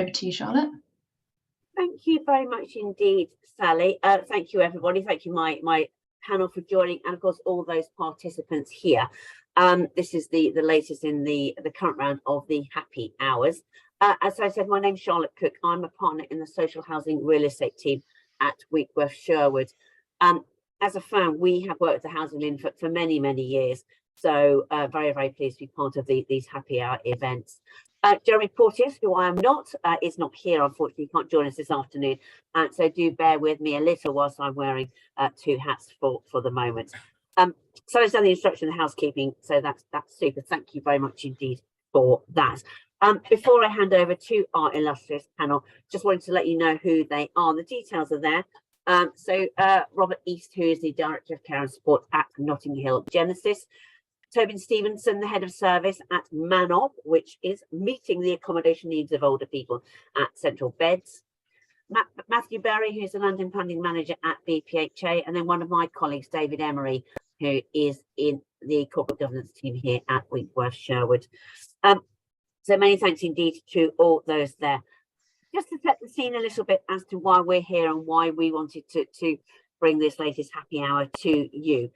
over to you, Charlotte. Thank you very much indeed, Sally. Thank you, everybody. Thank you, my panel, for joining, and of course all those participants here. This is the latest in the current round of the HAPPI Hours. As I said, my name's Charlotte Cook. I'm a partner in the social housing real estate team at Winckworth Sherwood. As a firm, we have worked with the HousingLIN for many, many years. So very, very pleased to be part of these HAPPI Hour events. Jeremy Porteous, who I am not, is not here, unfortunately, can't join us this afternoon. So do bear with me a little whilst I'm wearing two hats for the moment. So it's done the instruction and the housekeeping, so that's super. Thank you very much indeed for that. Before I hand over to our illustrious panel, just wanted to let you know who they are. The details are there. So Robert East, who is the Director of Care and Support at Notting Hill Genesis. Tobin Stevenson, the Head of Service at MANOB, which is meeting the accommodation needs of older people at Central Beds. Matthew Berry, who's the London Planning Manager at BPHA, and then one of my colleagues, David Emery, who is in the corporate governance team here at Winckworth Sherwood. So many thanks indeed to all those there. Just to set the scene a little bit as to why we're here and why we wanted to bring this latest HAPPI Hour to you.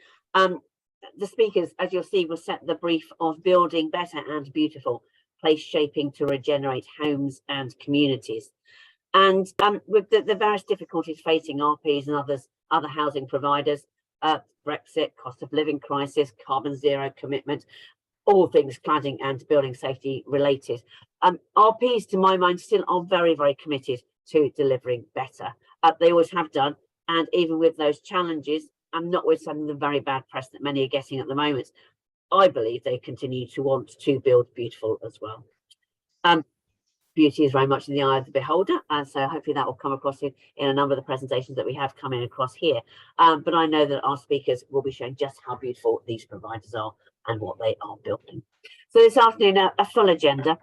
The speakers, as you'll see, will set the brief of building better and beautiful, place shaping to regenerate homes and communities. And with the various difficulties facing RPs and other housing providers, Brexit, cost of living crisis, carbon zero commitment, all things cladding and building safety related. RPs, to my mind, still are very, very committed to delivering better. They always have done. And even with those challenges, and notwithstanding the very bad press that many are getting at the moment, I believe they continue to want to build beautiful as well. Beauty is very much in the eye of the beholder, and so hopefully that will come across in a number of the presentations that we have coming across here. But I know that our speakers will be showing just how beautiful these providers are and what they are building. So this afternoon, a full agenda.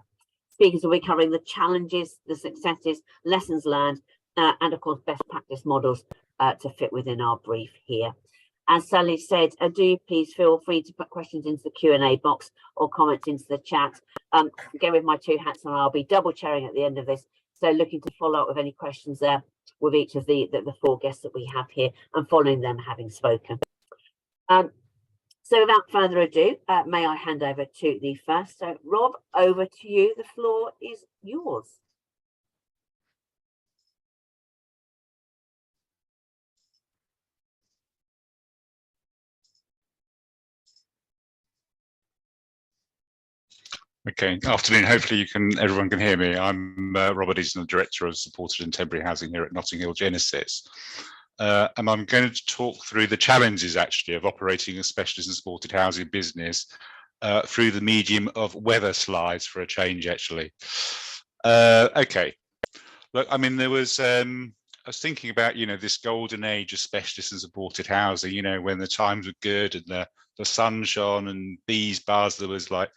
Speakers will be covering the challenges, the successes, lessons learned, and of course best practice models to fit within our brief here. As Sally said, do please feel free to put questions into the Q&A box or comments into the chat. Again, with my two hats on, I'll be double chairing at the end of this, so looking to follow up with any questions there with each of the four guests that we have here, and following them having spoken. So without further ado, may I hand over to the first. So Rob, over to you. The floor is yours. Okay, afternoon. Hopefully everyone can hear me. I'm Robert Easton, the Director of Supported and Temporary Housing here at Notting Hill Genesis. And I'm going to talk through the challenges actually of operating a specialist and supported housing business through the medium of weather slides for a change actually. Okay, look, I mean, I was thinking about, this golden age of specialist and supported housing, when the times were good and the sun shone and bees buzzed. There was like,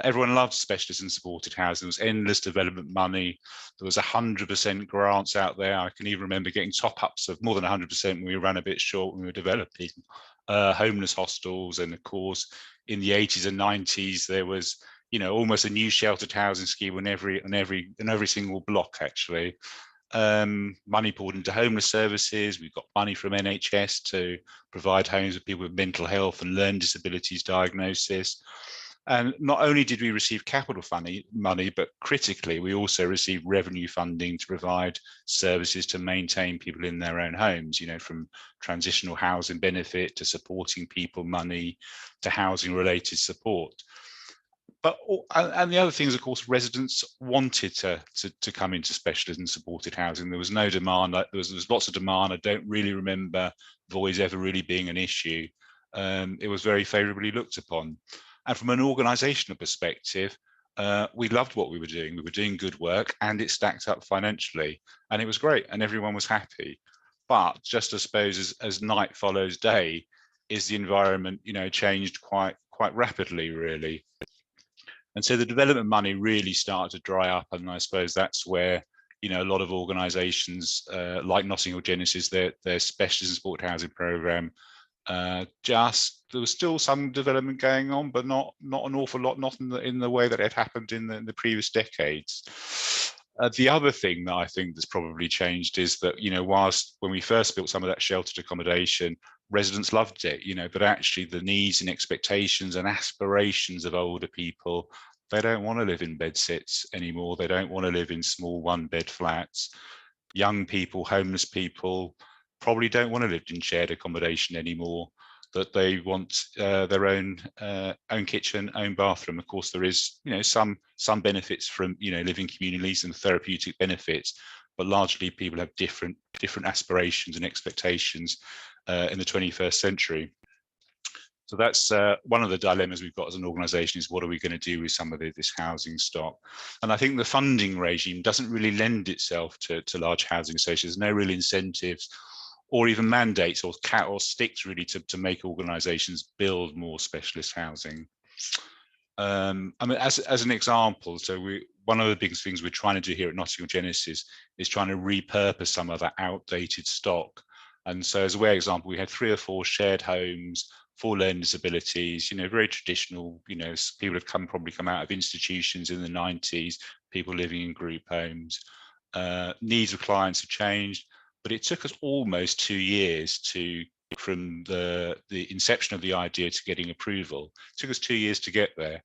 everyone loved specialist and supported housing. There was endless development money. There was 100% grants out there. I can even remember getting top-ups of more than 100% when we ran a bit short when we were developing homeless hostels. And of course, in the 80s and 90s, there was, almost a new sheltered housing scheme on every single block actually. Money poured into homeless services. We've got money from NHS to provide homes for people with mental health and learning disabilities diagnosis. And not only did we receive capital money, but critically, we also received revenue funding to provide services to maintain people in their own homes, from transitional housing benefit to supporting people money to housing related support. And the other thing is, of course, residents wanted to come into specialist and supported housing. There was no demand. There was lots of demand. I don't really remember voids ever really being an issue. It was very favourably looked upon. And from an organisational perspective, we loved what we were doing. We were doing good work and it stacked up financially and it was great and everyone was happy. But just I suppose as night follows day, is the environment, changed quite rapidly, really. And so the development money really started to dry up. And I suppose that's where, a lot of organisations like Notting Hill Genesis, their specialist and supported housing programme, there was still some development going on, but not an awful lot, not in the way that it happened in the previous decades. The other thing that I think that's probably changed is that, whilst when we first built some of that sheltered accommodation, residents loved it, but actually the needs and expectations and aspirations of older people, they don't want to live in bedsits anymore. They don't want to live in small one-bed flats. Young people, homeless people probably don't want to live in shared accommodation anymore, that they want their own kitchen, own bathroom. Of course, there is some benefits from living communities and therapeutic benefits, but largely people have different aspirations and expectations in the 21st century. So that's one of the dilemmas we've got as an organisation, is what are we going to do with some of this housing stock? And I think the funding regime doesn't really lend itself to large housing associations. There's no real incentives or even mandates or sticks really to make organisations build more specialist housing. I mean, as an example, so one of the biggest things we're trying to do here at Notting Hill Genesis is trying to repurpose some of that outdated stock. And so as a way example, we had 3 or 4 shared homes for learning disabilities, very traditional, people have probably come out of institutions in the 90s, people living in group homes. Needs of clients have changed, but it took us almost 2 years from the inception of the idea to getting approval. It took us 2 years to get there.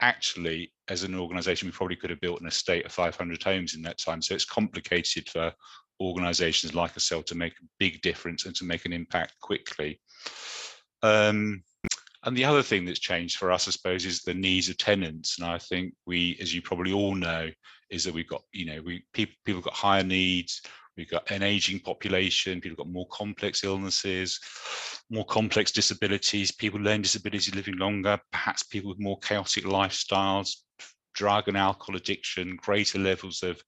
Actually, as an organisation, we probably could have built an estate of 500 homes in that time. So it's complicated for organisations like ourselves to make a big difference and to make an impact quickly. And the other thing that's changed for us, I suppose, is the needs of tenants. And I think we, as you probably all know, is that we've got, people got higher needs. We've got an aging population, people got more complex illnesses, more complex disabilities, people with learning disabilities living longer, perhaps people with more chaotic lifestyles, drug and alcohol addiction, greater levels of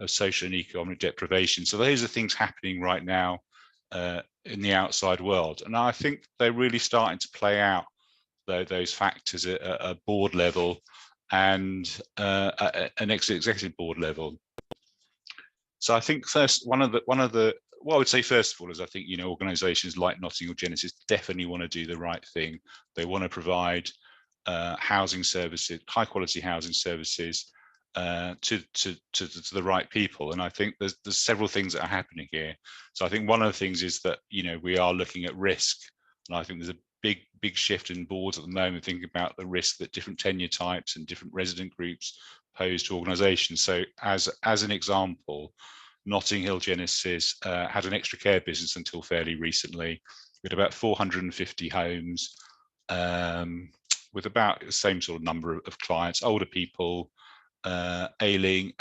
social and economic deprivation. So those are things happening right now in the outside world. And I think they're really starting to play out, those factors at a board level and at an executive board level. So I think first, what I would say first of all is I think, organisations like Notting Hill Genesis definitely want to do the right thing. They want to provide housing services, high quality housing services to the right people. And I think there's several things that are happening here. So I think one of the things is that, we are looking at risk. And I think there's a big shift in boards at the moment, thinking about the risk that different tenure types and different resident groups pose to organisations. So as an example, Notting Hill Genesis had an extra care business until fairly recently. We had about 450 homes with about the same sort of number of clients, older people, ailing,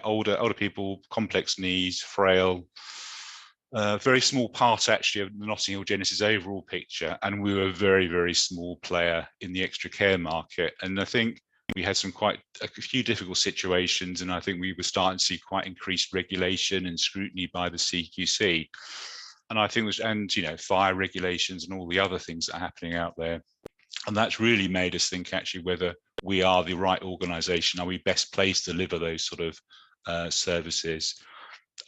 older people, complex needs, frail. Very small part actually of the Notting Hill Genesis overall picture, and we were a very, very small player in the extra care market. And I think we had a few difficult situations, and I think we were starting to see quite increased regulation and scrutiny by the CQC. And I think fire regulations and all the other things that are happening out there. And that's really made us think actually whether we are the right organisation. Are we best placed to deliver those sort of services?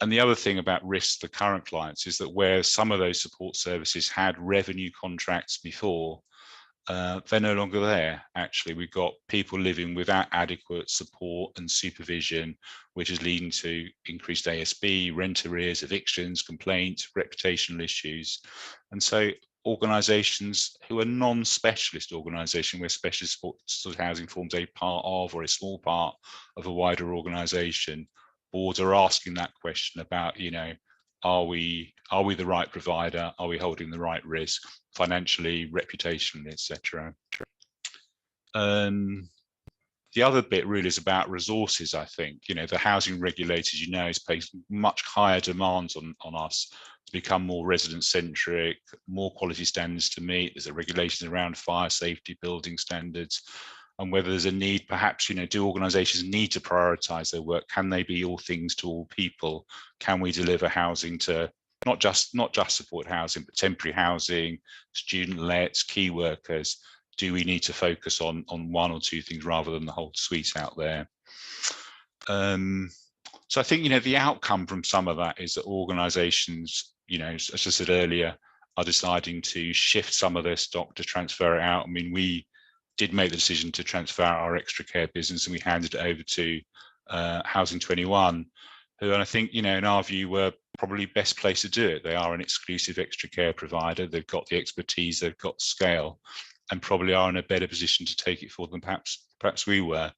And the other thing about risks to current clients is that where some of those support services had revenue contracts before, they're no longer there. Actually, we've got people living without adequate support and supervision, which is leading to increased ASB, rent arrears, evictions, complaints, reputational issues. And so organisations who are non-specialist organisations, where specialist supported housing forms a part of or a small part of a wider organisation, boards are asking that question about, are we the right provider? Are we holding the right risk financially, reputationally, etc.? The other bit really is about resources. I think, the housing regulators, is placing much higher demands on us to become more resident centric, more quality standards to meet. There's a regulations around fire safety, building standards, and whether there's a need, perhaps, do organisations need to prioritise their work? Can they be all things to all people? Can we deliver housing to not just support housing, but temporary housing, student lets, key workers? Do we need to focus on one or two things rather than the whole suite out there? So I think, the outcome from some of that is that organisations, as I said earlier, are deciding to shift some of their stock to transfer it out. I mean, we did make the decision to transfer our extra care business, and we handed it over to Housing 21, who, and I think, in our view, were probably best placed to do it. They are an exclusive extra care provider. They've got the expertise, they've got scale, and probably are in a better position to take it forward than perhaps we were.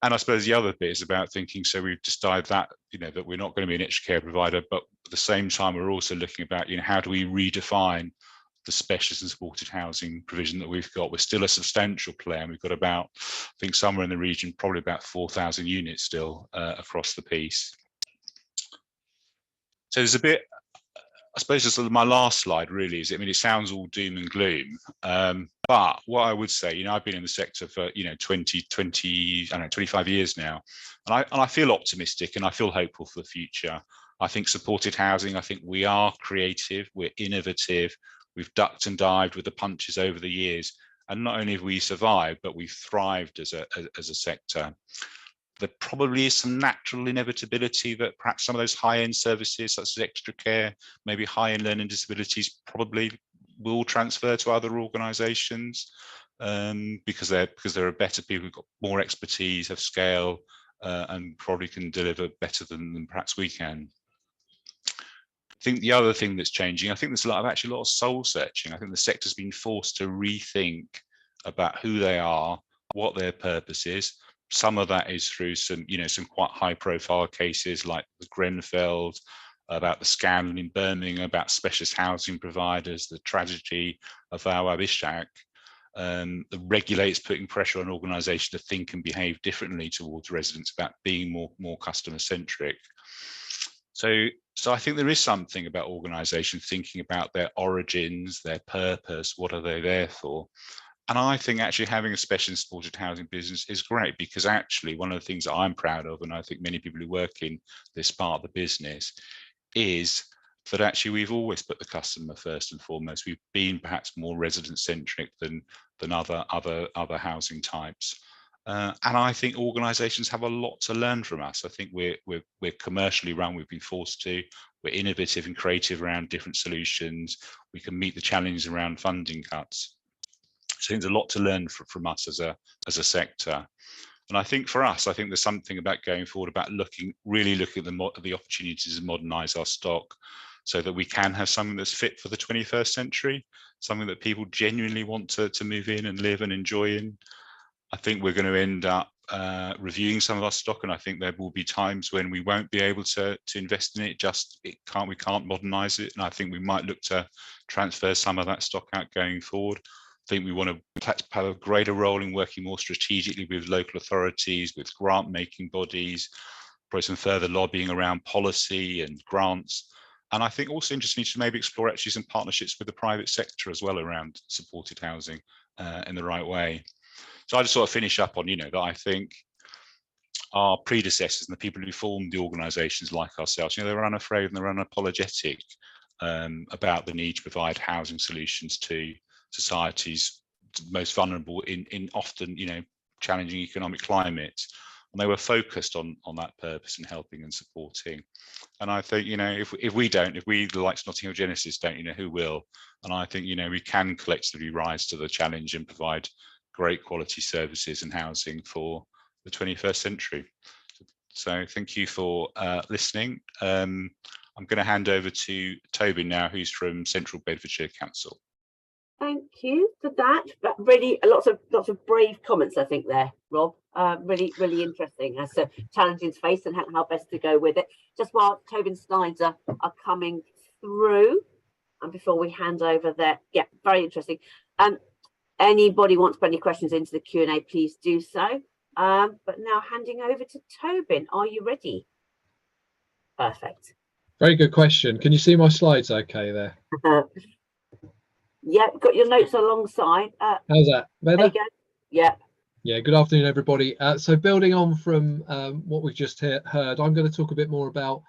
And I suppose the other bit is about thinking, so we've decided that, that we're not going to be an extra care provider, but at the same time, we're also looking about, how do we redefine the specialist and supported housing provision that we've got. We're still a substantial player, and we've got about, I think somewhere in the region, probably about 4,000 units still across the piece. So there's a bit, I suppose, just my last slide really is, it sounds all doom and gloom, but what I would say, I've been in the sector for 25 years now, and I feel optimistic and I feel hopeful for the future. I think supported housing, I think we are creative, we're innovative, we've ducked and dived with the punches over the years, and not only have we survived, but we've thrived as a sector. There probably is some natural inevitability that perhaps some of those high-end services, such as extra care, maybe high-end learning disabilities, probably will transfer to other organisations because there are better people who've got more expertise, have scale, and probably can deliver better than perhaps we can. I think the other thing that's changing, I think there's actually a lot of soul searching. I think the sector's been forced to rethink about who they are, what their purpose is. Some of that is through some quite high profile cases like the Grenfell, about the scandal in Birmingham, about specialist housing providers, the tragedy of our Ishaq. The regulators putting pressure on organisations to think and behave differently towards residents, about being more customer centric. So I think there is something about organisations thinking about their origins, their purpose, what are they there for? And I think actually having a specialist supported housing business is great, because actually one of the things that I'm proud of, and I think many people who work in this part of the business, is that actually we've always put the customer first and foremost. We've been perhaps more resident centric than other housing types. And I think organisations have a lot to learn from us. I think we're commercially run. We've been forced to. We're innovative and creative around different solutions. We can meet the challenges around funding cuts. So there's a lot to learn from us as a sector. And I think for us, I think there's something about going forward about really looking at the opportunities to modernise our stock, so that we can have something that's fit for the 21st century, something that people genuinely want to move in and live and enjoy in. I think we're going to end up reviewing some of our stock, and I think there will be times when we won't be able to invest in it. We can't modernise it, and I think we might look to transfer some of that stock out going forward. I think we want to have a greater role in working more strategically with local authorities, with grant-making bodies, probably some further lobbying around policy and grants. And I think also interesting to maybe explore actually some partnerships with the private sector as well around supported housing in the right way. So I just sort of finish up on, that I think our predecessors and the people who formed the organisations like ourselves, they were unafraid and they were unapologetic about the need to provide housing solutions to society's most vulnerable in often, challenging economic climates. And they were focused on that purpose and helping and supporting. And I think, if we, the likes of Notting Hill Genesis don't, who will? And I think, we can collectively rise to the challenge and provide great quality services and housing for the 21st century. So thank you for listening. I'm going to hand over to Tobin now, who's from Central Bedfordshire Council. Thank you for that. But really, lots of brave comments, I think, there, Rob. Really interesting as to challenges faced and how best to go with it. Just while Tobin's slides are coming through, and before we hand over there, yeah, very interesting. Anybody wants to put any questions into the Q&A, please do so. But now handing over to Tobin. Are you ready? Perfect. Very good question. Can you see my slides okay there? Yeah, got your notes alongside. How's that? Better? There you go. Yeah. Yeah, good afternoon, everybody. So building on from what we've just heard, I'm going to talk a bit more about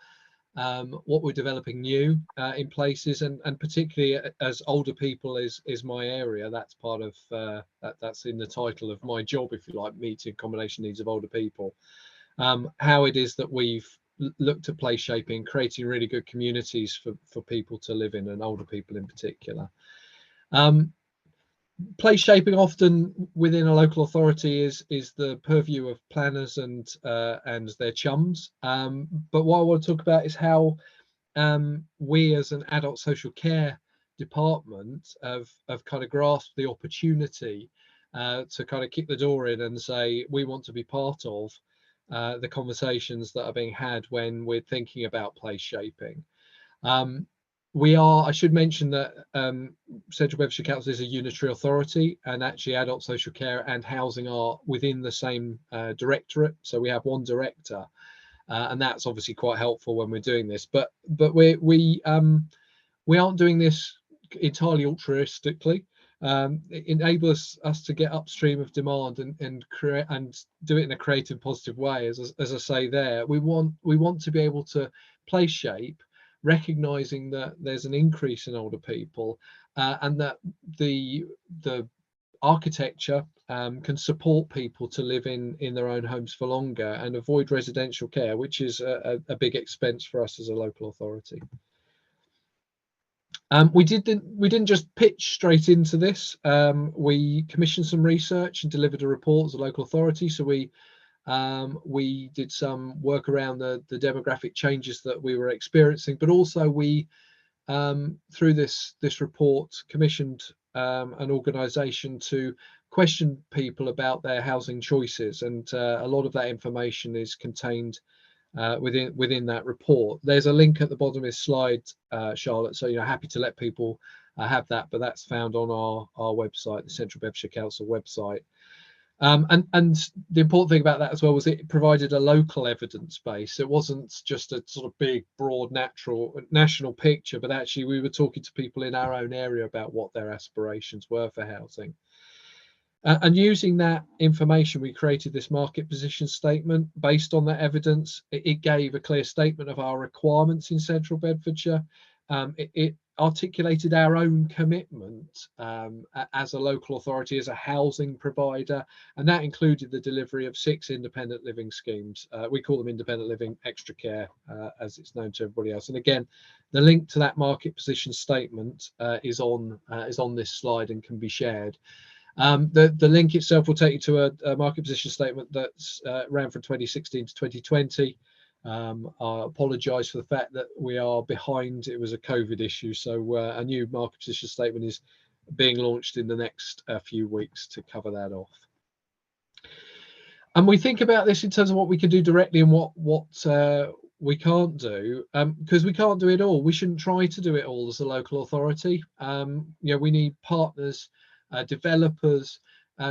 what we're developing new in places, and particularly as older people is my area. That's part of that's in the title of my job, if you like, meeting accommodation needs of older people. How it is that we've looked at place shaping, creating really good communities for people to live in, and older people in particular. place shaping often within a local authority is the purview of planners and their chums. But what I want to talk about is how we as an adult social care department have kind of grasped the opportunity to kind of kick the door in and say we want to be part of the conversations that are being had when we're thinking about place shaping. I should mention that Central Bedfordshire Council is a unitary authority, and actually adult social care and housing are within the same directorate. So we have one director, and that's obviously quite helpful when we're doing this. But we aren't doing this entirely altruistically. It enables us to get upstream of demand and create and do it in a creative, positive way. As I say there, we want to be able to place shape, recognizing that there's an increase in older people, and that the architecture can support people to live in their own homes for longer and avoid residential care, which is a big expense for us as a local authority. We didn't just pitch straight into this. We commissioned some research and delivered a report as a local authority. So we did some work around the demographic changes that we were experiencing, but also we through this report commissioned an organisation to question people about their housing choices, and a lot of that information is contained within that report. There's a link at the bottom of this slide, Charlotte, so happy to let people have that, but that's found on our website, the Central Bedfordshire Council website. And the important thing about that as well was it provided a local evidence base. It wasn't just a sort of big, broad, national picture, but actually we were talking to people in our own area about what their aspirations were for housing. And using that information, we created this market position statement based on that evidence. It gave a clear statement of our requirements in Central Bedfordshire. It articulated our own commitment as a local authority, as a housing provider, and that included the delivery of 6 independent living schemes. We call them independent living extra care, as it's known to everybody else. And again, the link to that market position statement is on this slide and can be shared. The link itself will take you to a market position statement that's ran from 2016 to 2020. I apologise for the fact that we are behind. It was a COVID issue, so a new market position statement is being launched in the next few weeks to cover that off. And we think about this in terms of what we can do directly and what we can't do, because we can't do it all. We shouldn't try to do it all as a local authority. We need partners, developers,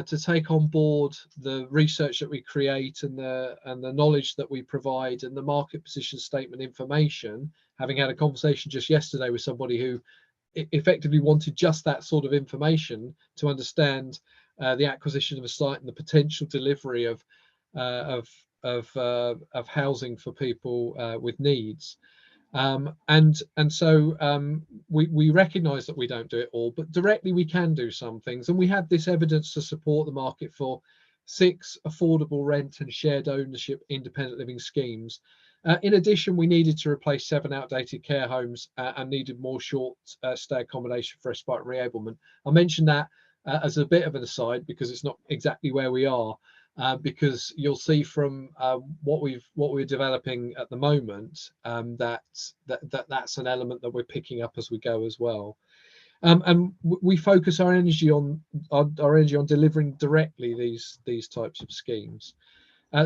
to take on board the research that we create and the knowledge that we provide and the market position statement information. Having had a conversation just yesterday with somebody who effectively wanted just that sort of information to understand the acquisition of a site and the potential delivery of housing for people with needs. So we recognise that we don't do it all, but directly we can do some things, and we have this evidence to support the market for 6 affordable rent and shared ownership independent living schemes. In addition, we needed to replace 7 outdated care homes and needed more short stay accommodation for respite and reablement. I mentioned that as a bit of an aside because it's not exactly where we are. Because you'll see from what we're developing at the moment that's an element that we're picking up as we go as well, and we focus our energy on delivering directly these types of schemes.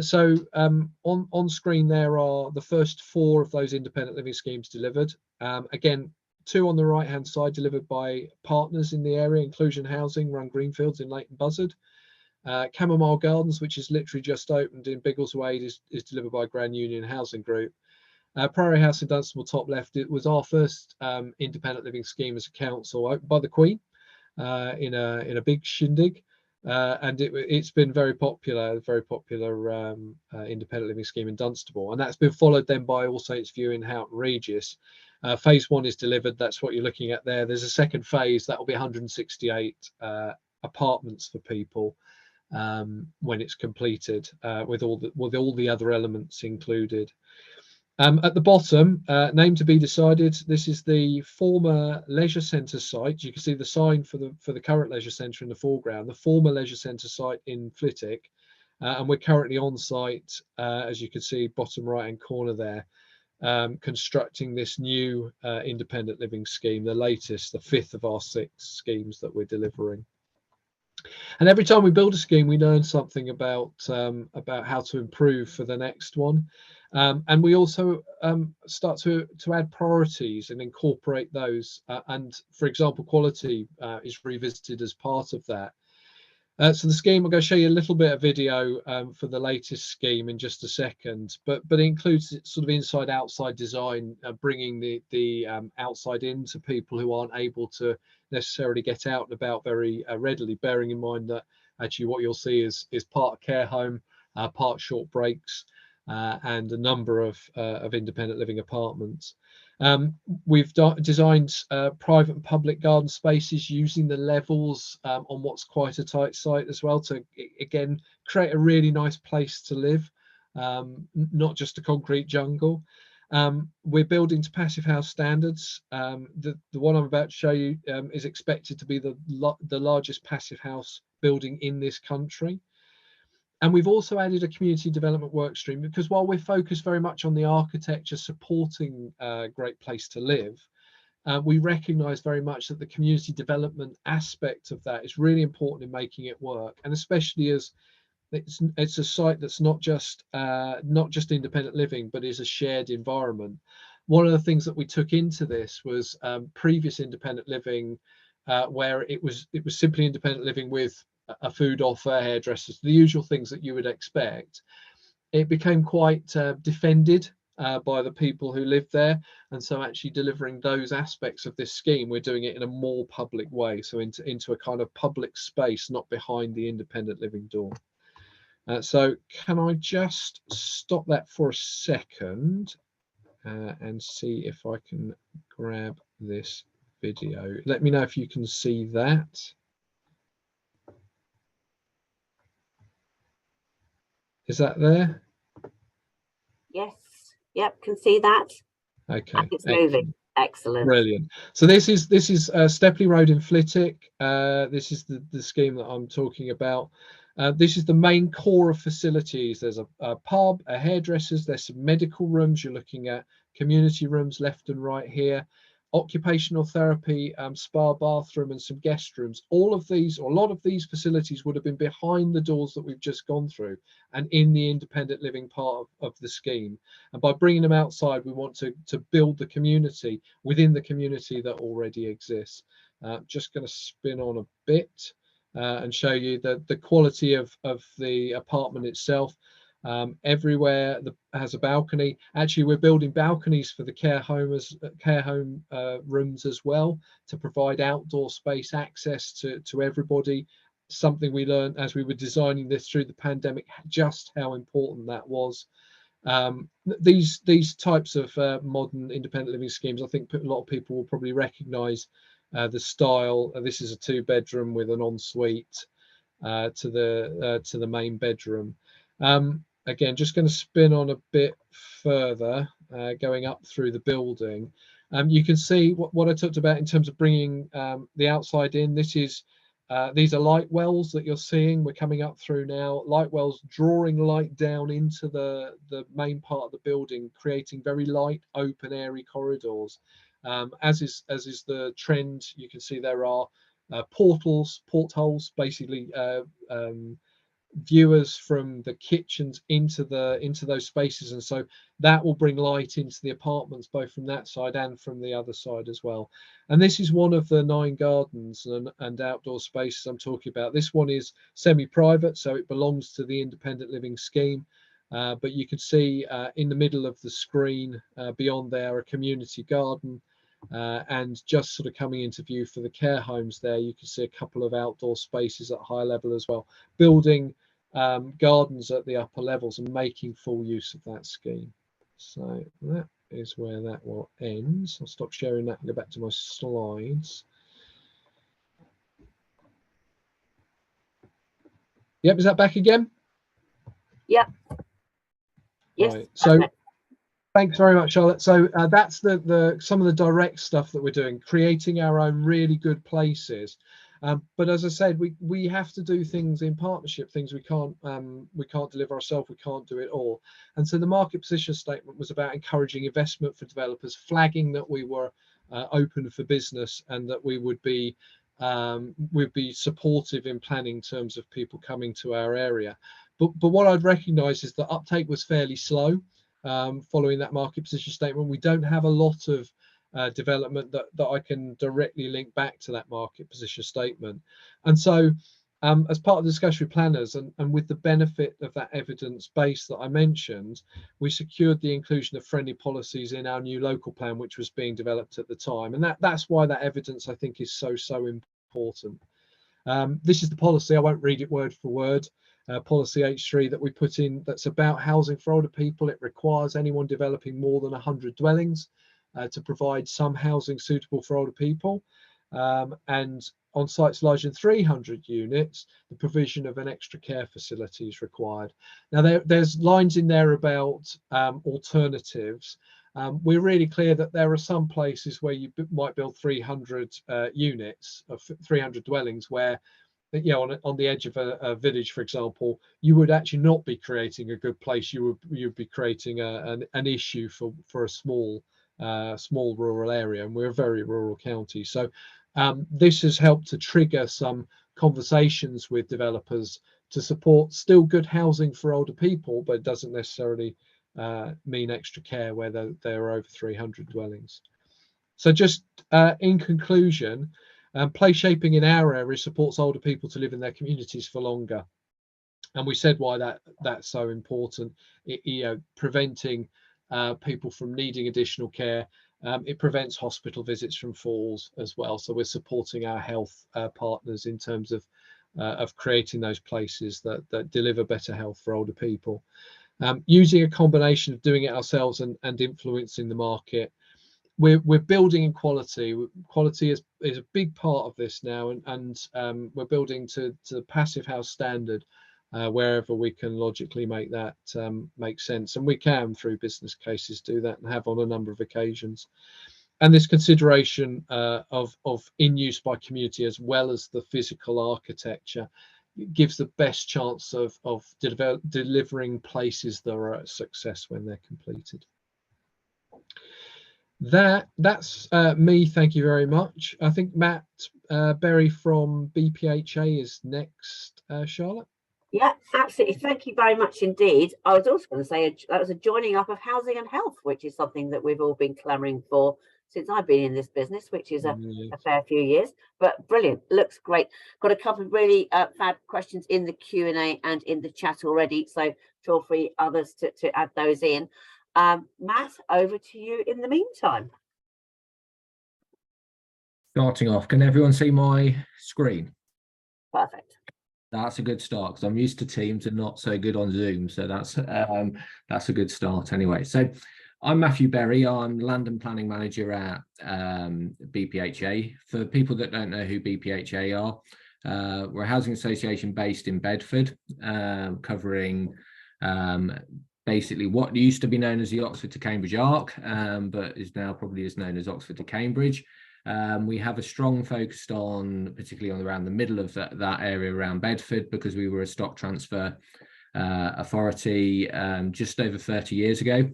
So on screen there are the first 4 of those independent living schemes delivered. Again, 2 on the right hand side delivered by partners in the area, Inclusion Housing, run Greenfields in Leighton Buzzard. Chamomile Gardens, which is literally just opened in Biggleswade, is delivered by Grand Union Housing Group. Priory House in Dunstable, top left, it was our first independent living scheme as a council, opened by the Queen in a big shindig, and it's been very popular independent living scheme in Dunstable, and that's been followed then by All Saints View in Houghton Regis. Phase 1 is delivered. That's what you're looking at there. There's a second phase that will be 168 apartments for people when it's completed, with all the other elements included. At the bottom, name to be decided. This is the former leisure centre site. You can see the sign for the current leisure centre in the foreground, the former leisure centre site in Flitwick. And we're currently on site, as you can see, bottom right hand corner there, constructing this new independent living scheme, the latest, the 5th of our 6 schemes that we're delivering. And every time we build a scheme, we learn something about how to improve for the next one. And we also start to add priorities and incorporate those. And for example, quality is revisited as part of that. So the scheme, I'm going to show you a little bit of video for the latest scheme in just a second, but it includes sort of inside outside design, bringing the outside in to people who aren't able to necessarily get out and about very readily, bearing in mind that actually what you'll see is part care home, part short breaks, and a number of independent living apartments. We've designed private and public garden spaces using the levels on what's quite a tight site as well, to again create a really nice place to live, not just a concrete jungle. We're building to passive house standards. The one I'm about to show you is expected to be the largest passive house building in this country. And we've also added a community development work stream, because while we're focused very much on the architecture supporting a great place to live, we recognise very much that the community development aspect of that is really important in making it work, and especially as it's a site that's not just independent living, but is a shared environment. One of the things that we took into this was previous independent living, where it was simply independent living with a food offer, hairdressers, the usual things that you would expect. It became quite defended by the people who lived there, and so actually delivering those aspects of this scheme, we're doing it in a more public way, so into a kind of public space, not behind the independent living door. So can I just stop that for a second and see if I can grab this video? Let me know if you can see that. Is that there? Yes. Yep. Can see that. Okay. And it's moving. Excellent. Brilliant. So this is Stepley Road in Flitwick. This is the scheme that I'm talking about. This is the main core of facilities. There's a pub, a hairdressers, there's some medical rooms. You're looking at community rooms left and right here, occupational therapy, spa, bathroom, and some guest rooms. All of these, or a lot of these facilities, would have been behind the doors that we've just gone through and in the independent living part of the scheme. And by bringing them outside, we want to build the community within the community that already exists. Just going to spin on a bit and show you the quality of the apartment itself. Everywhere has a balcony. Actually, we're building balconies for the care home rooms as well, to provide outdoor space access to everybody. Something we learned as we were designing this through the pandemic, just how important that was. These types of modern independent living schemes, I think a lot of people will probably recognise the style. This is a 2-bedroom with an ensuite to the main bedroom. Again, just going to spin on a bit further, going up through the building. You can see what I talked about in terms of bringing the outside in. These are light wells that you're seeing. We're coming up through now. Light wells drawing light down into the main part of the building, creating very light, open, airy corridors. As is the trend, you can see there are portholes, basically viewers from the kitchens into those spaces, and so that will bring light into the apartments, both from that side and from the other side as well. And this is one of the 9 gardens and outdoor spaces I'm talking about. This one is semi-private, so it belongs to the independent living scheme, but you can see in the middle of the screen beyond there a community garden, and just sort of coming into view for the care homes there, you can see a couple of outdoor spaces at high level as well, building gardens at the upper levels and making full use of that scheme. So that is where that will end. I'll stop sharing that and go back to my slides. Yep, is that back again? Yep. Yes. Right. So Thanks very much, Charlotte. So that's the some of the direct stuff that we're doing, creating our own really good places. But as I said, we have to do things in partnership, things we can't deliver ourselves, we can't do it all. And so the market position statement was about encouraging investment for developers, flagging that we were open for business and that we would be we'd be supportive in planning in terms of people coming to our area. But what I'd recognise is that uptake was fairly slow following that market position statement. We don't have a lot of development that I can directly link back to that market position statement. And so as part of the discussion with planners and with the benefit of that evidence base that I mentioned, we secured the inclusion of friendly policies in our new local plan, which was being developed at the time. And that's why that evidence, I think, is so important. This is the policy. I won't read it word for word. Policy H3 that we put in, that's about housing for older people. It requires anyone developing more than 100 dwellings to provide some housing suitable for older people. And on sites larger than 300 units, the provision of an extra care facility is required. Now, there's lines in there about alternatives. We're really clear that there are some places where you might build 300 units of 300 dwellings where, you know, on the edge of a village, for example, you would actually not be creating a good place. You'd be creating an issue for a small rural area, and we're a very rural county. So this has helped to trigger some conversations with developers to support still good housing for older people, but it doesn't necessarily mean extra care where there are over 300 dwellings. So just in conclusion, place shaping in our area supports older people to live in their communities for longer. And we said why that's so important. Preventing people from needing additional care. It prevents hospital visits from falls as well. So we're supporting our health partners in terms of creating those places that deliver better health for older people. Using a combination of doing it ourselves and influencing the market. We're building in quality. Quality is a big part of this now, and we're building to the passive house standard wherever we can logically make that make sense, and we can through business cases do that and have on a number of occasions. And this consideration of in use by community as well as the physical architecture gives the best chance of delivering places that are a success when they're completed. That's me. Thank you very much. I think Matt Berry from BPHA is next. Charlotte? Yeah, absolutely. Thank you very much indeed. I was also going to say that was a joining up of housing and health, which is something that we've all been clamoring for since I've been in this business, which is a fair few years. But brilliant, looks great. Got a couple of really fab questions in the Q&A and in the chat already, so feel free others to add those in. Matt, over to you in the meantime. Starting off, can everyone see my screen? Perfect. That's a good start, because I'm used to Teams and not so good on Zoom, so that's a good start anyway. So I'm Matthew Berry. I'm Land and Planning Manager at BPHA. For people that don't know who BPHA are, we're a housing association based in Bedford, covering basically what used to be known as the Oxford to Cambridge Arc, but is now probably known as Oxford to Cambridge. We have a strong focus on, particularly on around the middle of that area around Bedford, because we were a stock transfer authority just over 30 years ago.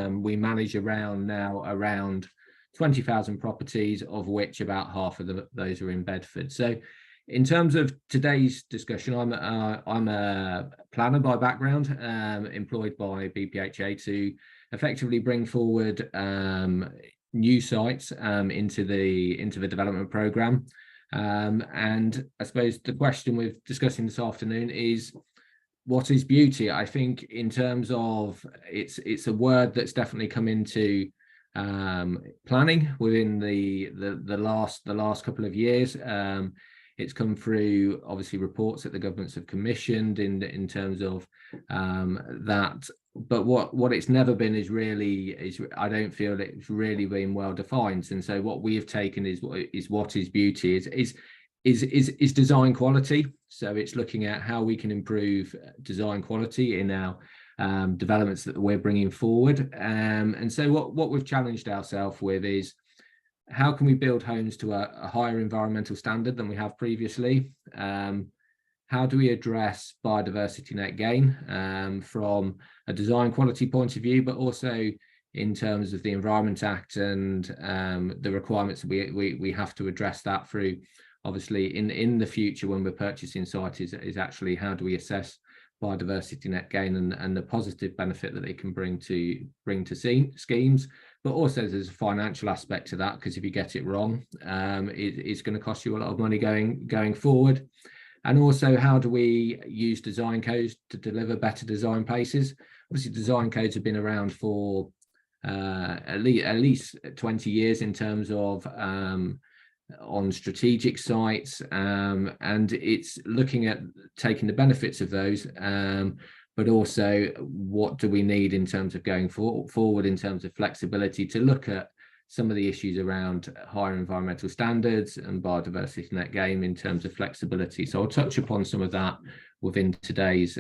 We manage around 20,000 properties, of which about half of those are in Bedford. So in terms of today's discussion, I'm a planner by background, employed by BPHA to effectively bring forward new sites into the development programme. And I suppose the question we're discussing this afternoon is, what is beauty? I think in terms of it's a word that's definitely come into planning within the last couple of years. It's come through obviously reports that the governments have commissioned in terms of that. But what it's never been is I don't feel it's really been well defined. And so what we have taken is what is beauty is design quality. So it's looking at how we can improve design quality in our developments that we're bringing forward. And so what we've challenged ourselves with is, how can we build homes to a higher environmental standard than we have previously? How do we address biodiversity net gain from a design quality point of view, but also in terms of the Environment Act and the requirements that we have to address that through, obviously, in the future when we're purchasing sites, is actually how do we assess biodiversity net gain and the positive benefit that it can bring to schemes. But also there's a financial aspect to that, because if you get it wrong, it's going to cost you a lot of money going forward. And also, how do we use design codes to deliver better design places? Obviously, design codes have been around for at least 20 years in terms of on strategic sites, and it's looking at taking the benefits of those, but also what do we need in terms of going forward in terms of flexibility to look at some of the issues around higher environmental standards and biodiversity net gain in terms of flexibility. So I'll touch upon some of that within today's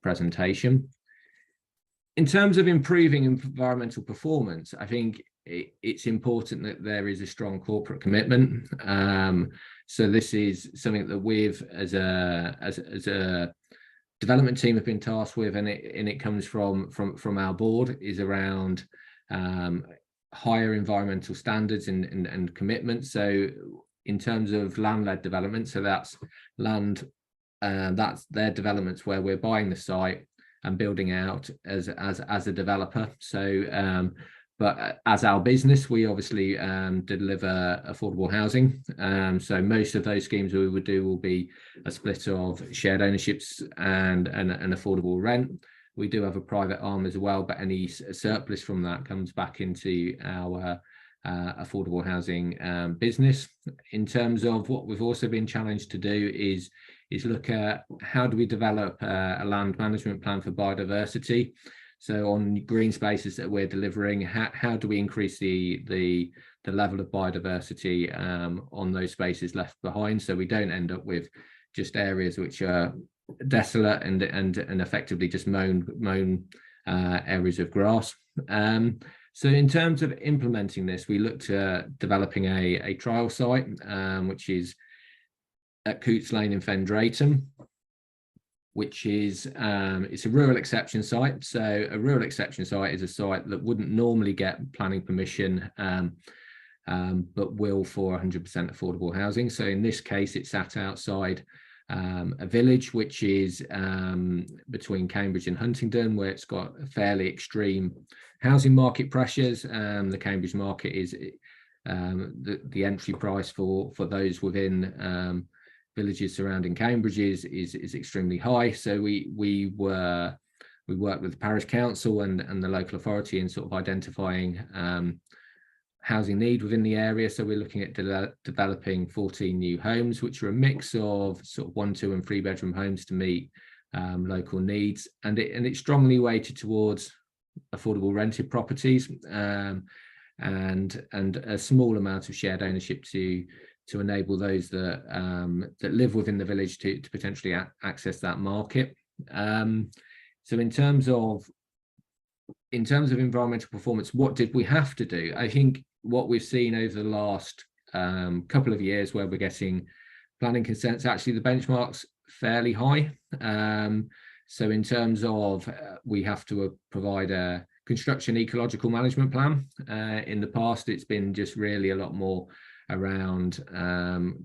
presentation. In terms of improving environmental performance, I think it's important that there is a strong corporate commitment. So this is something that we've, as a development team, have been tasked with, and it comes from our board, is around higher environmental standards and commitment. So in terms of land-led development, so that's land, that's their developments where we're buying the site and building out as a developer. So but as our business, we obviously deliver affordable housing. So most of those schemes we would do will be a split of shared ownerships and an affordable rent. We do have a private arm as well, but any surplus from that comes back into our affordable housing business. In terms of what we've also been challenged to do is look at how do we develop a land management plan for biodiversity. So on green spaces that we're delivering, how do we increase the level of biodiversity on those spaces left behind, so we don't end up with just areas which are desolate and effectively just mown areas of grass. So in terms of implementing this, we looked at developing a trial site, which is at Coots Lane in Fen Drayton, which is it's a rural exception site. So a rural exception site is a site that wouldn't normally get planning permission, but will for 100% affordable housing. So in this case, it sat outside a village which is between Cambridge and Huntingdon, where it's got fairly extreme housing market pressures. The Cambridge market is the entry price for those within villages surrounding Cambridge is extremely high. So we worked with the parish council and the local authority in sort of identifying housing need within the area. So we're looking at developing 14 new homes, which are a mix of sort of 1, 2 and 3 bedroom homes to meet local needs, and it's strongly weighted towards affordable rented properties, and a small amount of shared ownership to enable those that live within the village to potentially access that market. So in terms of environmental performance, what did we have to do? I think what we've seen over the last couple of years, where we're getting planning consents, actually the benchmark's fairly high. So in terms of we have to provide a construction ecological management plan. In the past, it's been just really a lot more around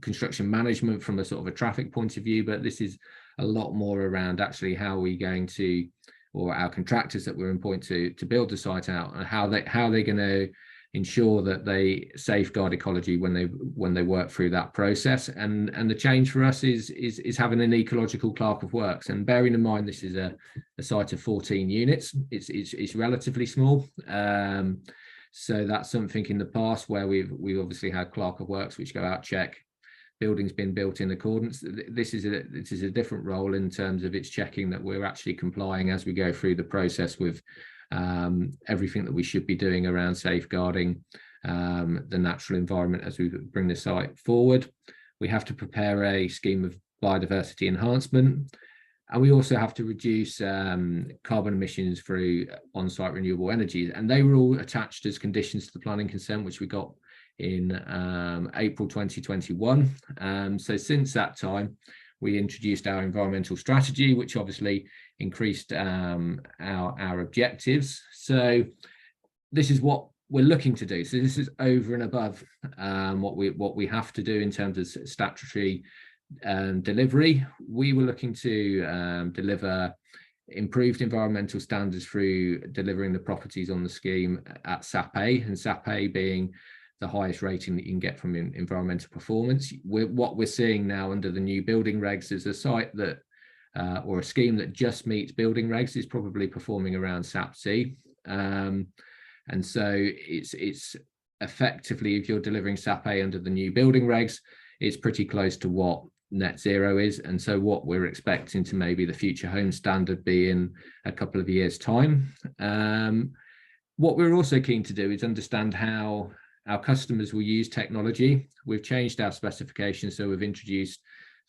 construction management from a sort of a traffic point of view, but this is a lot more around actually how are we going to, or our contractors that we're employing to build the site out, and how they're going to ensure that they safeguard ecology when they work through that process. And the change for us is having an ecological clerk of works, and bearing in mind this is a site of 14 units, it's relatively small. So that's something in the past where we've obviously had clerk of works which go out, check buildings been built in accordance. This is a different role in terms of it's checking that we're actually complying as we go through the process with everything that we should be doing around safeguarding the natural environment as we bring the site forward. We have to prepare a scheme of biodiversity enhancement, And we also have to reduce carbon emissions through on-site renewable energies. And they were all attached as conditions to the planning consent, which we got in April 2021. So since that time, we introduced our environmental strategy, which obviously increased our objectives. So this is what we're looking to do. So this is over and above what we have to do in terms of statutory delivery. We were looking to deliver improved environmental standards through delivering the properties on the scheme at SAP A, and SAP A being the highest rating that you can get from environmental performance. What we're seeing now under the new building regs is a site that or a scheme that just meets building regs is probably performing around SAP C. And so it's effectively, if you're delivering SAP A under the new building regs, it's pretty close to what net zero is. And so what we're expecting to maybe the future home standard be in a couple of years' time. What we're also keen to do is understand how our customers will use technology. We've changed our specifications, so we've introduced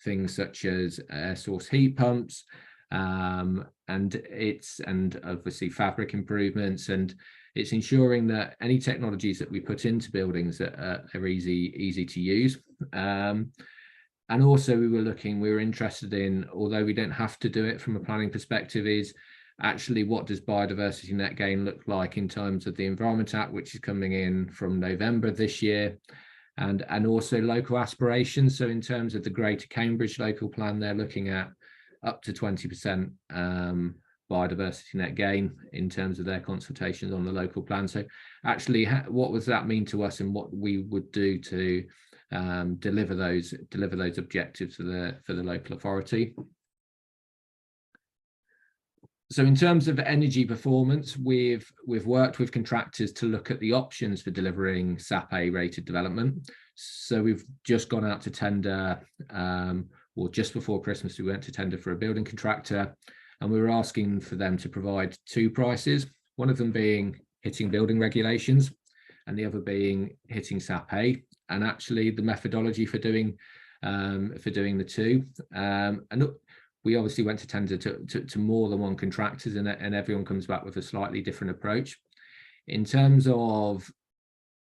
things such as air source heat pumps, and obviously fabric improvements, and it's ensuring that any technologies that we put into buildings are easy to use. And also we were interested in, although we don't have to do it from a planning perspective, is actually what does biodiversity net gain look like in terms of the Environment Act, which is coming in from November this year, and also local aspirations. So in terms of the Greater Cambridge local plan, they're looking at up to 20% biodiversity net gain in terms of their consultations on the local plan. So actually, what does that mean to us, and what we would do to deliver those objectives for the local authority? So in terms of energy performance, we've worked with contractors to look at the options for delivering SAP A rated development. So we've just gone out to tender, or just before Christmas, we went to tender for a building contractor, and we were asking for them to provide two prices, one of them being hitting building regulations and the other being hitting SAP A. And actually the methodology for doing the two, and we obviously went to tender to more than one contractors, and everyone comes back with a slightly different approach in terms of,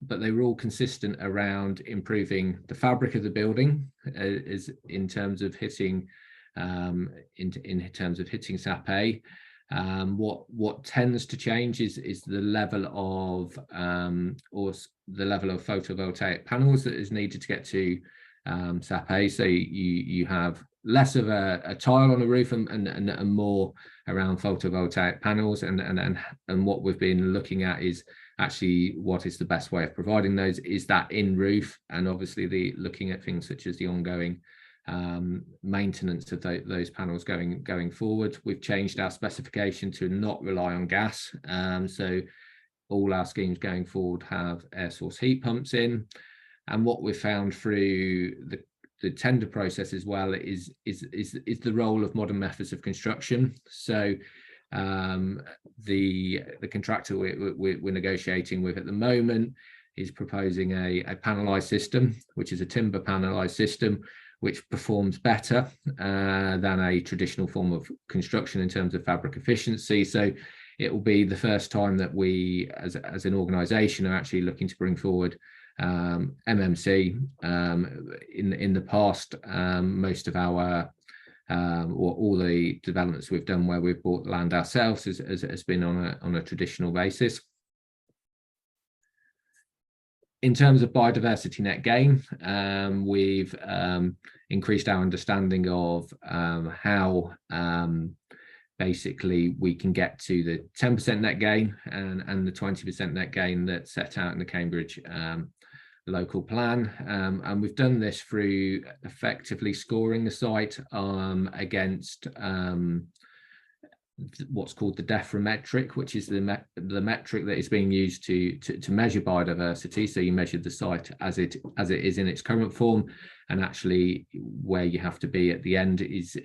but they were all consistent around improving the fabric of the building is in terms of hitting in terms of hitting SAP A. What tends to change is the level of photovoltaic panels that is needed to get to SAP A. So you have less of a tile on the roof and more around photovoltaic panels, and what we've been looking at is actually what is the best way of providing those, is that in roof, and obviously looking at things such as the ongoing maintenance of those panels going forward. We've changed our specification to not rely on gas, so all our schemes going forward have air source heat pumps in. And what we've found through the tender process as well is the role of modern methods of construction. So the contractor we're negotiating with at the moment is proposing a panelised system, which is a timber panelised system, which performs better than a traditional form of construction in terms of fabric efficiency. So it will be the first time that we as an organisation are actually looking to bring forward MMC. In the past, most of our or all the developments we've done where we've bought land ourselves has been on a traditional basis. In terms of biodiversity net gain, we've increased our understanding of how basically we can get to the 10% net gain and the 20% net gain that's set out in the Cambridge local plan, and we've done this through effectively scoring the site against what's called the DEFRA metric, which is the metric that is being used to measure biodiversity. So you measure the site as it is in its current form, and actually where you have to be at the end is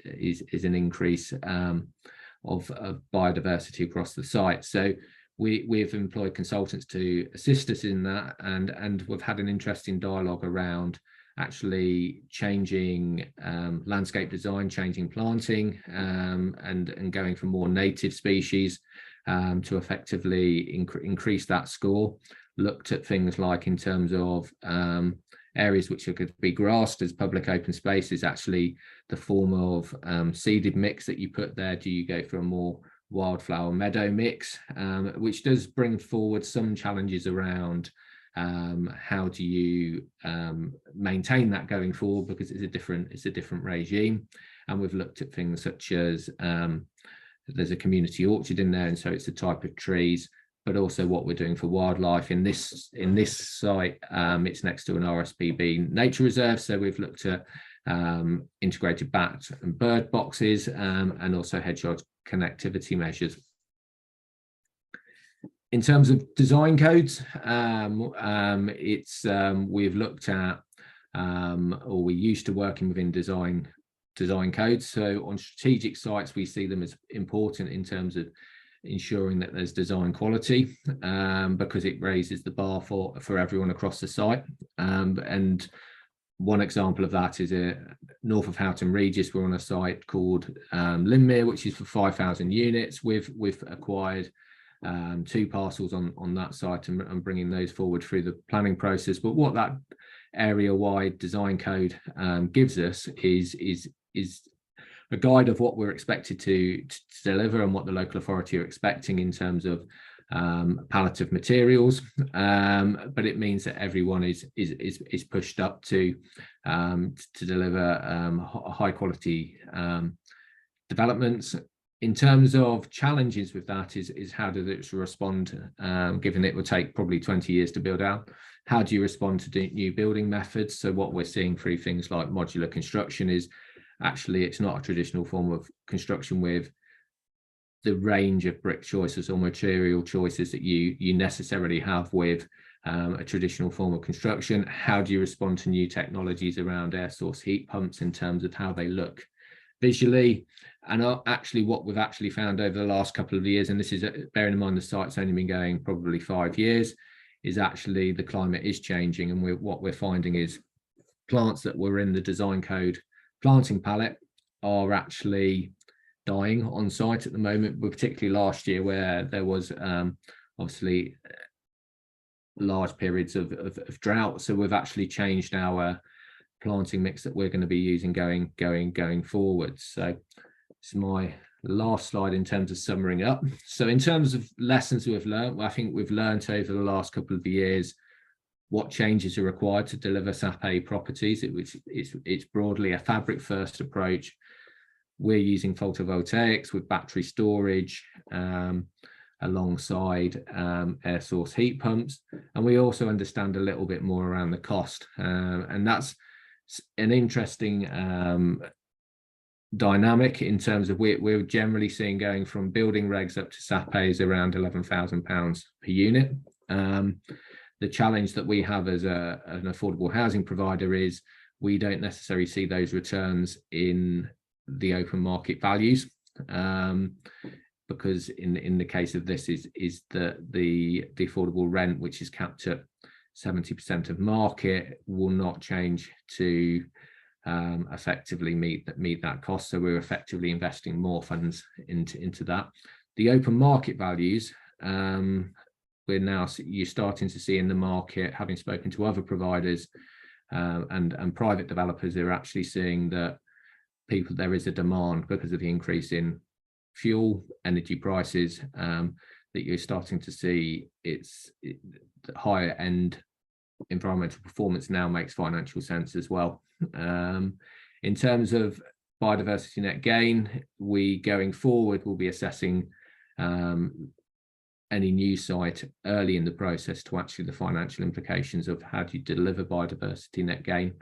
an increase of biodiversity across the site. So we've employed consultants to assist us in that, and we've had an interesting dialogue around actually changing landscape design, changing planting, and going for more native species to effectively increase that score. Looked at things like, in terms of areas which could be grassed as public open spaces, actually the form of seeded mix that you put there. Do you go for a more wildflower meadow mix, which does bring forward some challenges around how do you maintain that going forward, because it's a different regime. And we've looked at things such as there's a community orchard in there, and so it's a type of trees, but also what we're doing for wildlife. In this site, it's next to an RSPB nature reserve, so we've looked at integrated bat and bird boxes, and also hedgehog connectivity measures. In terms of design codes, we've looked at, or we're used to working within design codes. So on strategic sites, we see them as important in terms of ensuring that there's design quality, because it raises the bar for everyone across the site. And one example of that is north of Houghton Regis. We're on a site called Linmere, which is for 5,000 units. We've acquired 2 parcels on that site and bringing those forward through the planning process. But what that area-wide design code gives us is a guide of what we're expected to deliver and what the local authority are expecting in terms of palette of materials, but it means that everyone is pushed up to deliver high quality developments. In terms of challenges with that is how does it respond, given it will take probably 20 years to build out? How do you respond to new building methods? So what we're seeing through things like modular construction is actually it's not a traditional form of construction with the range of brick choices or material choices that you necessarily have with a traditional form of construction. How do you respond to new technologies around air source heat pumps in terms of how they look visually? And actually what we've actually found over the last couple of years, and this is bearing in mind the site's only been going probably 5 years, is actually the climate is changing, and what we're finding is plants that were in the design code planting palette are actually dying on site at the moment, but particularly last year where there was obviously large periods of drought. So we've actually changed our planting mix that we're going to be using going forward. So it's my last slide in terms of summing up. So in terms of lessons we've learned, I think we've learned over the last couple of years what changes are required to deliver HAPPI properties. It's broadly a fabric first approach. We're using photovoltaics with battery storage alongside air source heat pumps, and we also understand a little bit more around the cost, and that's an interesting dynamic in terms of we're generally seeing going from building regs up to HAPPI is around £11,000 per unit. The challenge that we have as an affordable housing provider is we don't necessarily see those returns in the open market values, because in the case of this is the affordable rent, which is capped at 70% of market, will not change to effectively meet that cost. So we're effectively investing more funds into that. The open market values, you're starting to see in the market, having spoken to other providers and private developers, are actually seeing that there is a demand because of the increase in fuel energy prices, that you're starting to see the higher end environmental performance now makes financial sense as well. In terms of biodiversity net gain, we going forward will be assessing any new site early in the process to actually the financial implications of how do you deliver biodiversity net gain,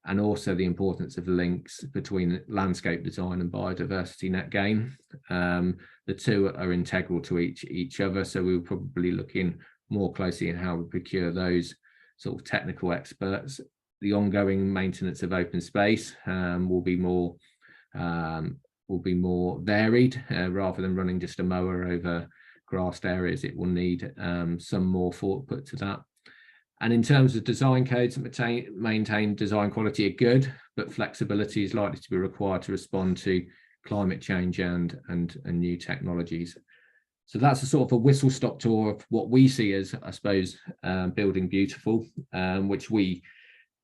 and also the importance of links between landscape design and biodiversity net gain. The two are integral to each other, so we'll probably look in more closely in how we procure those sort of technical experts. The ongoing maintenance of open space will be more varied, rather than running just a mower over grassed areas. It will need some more thought put to that. And in terms of design codes that maintain design quality are good, but flexibility is likely to be required to respond to climate change and new technologies. So that's a sort of a whistle-stop tour of what we see as, I suppose, building beautiful, which we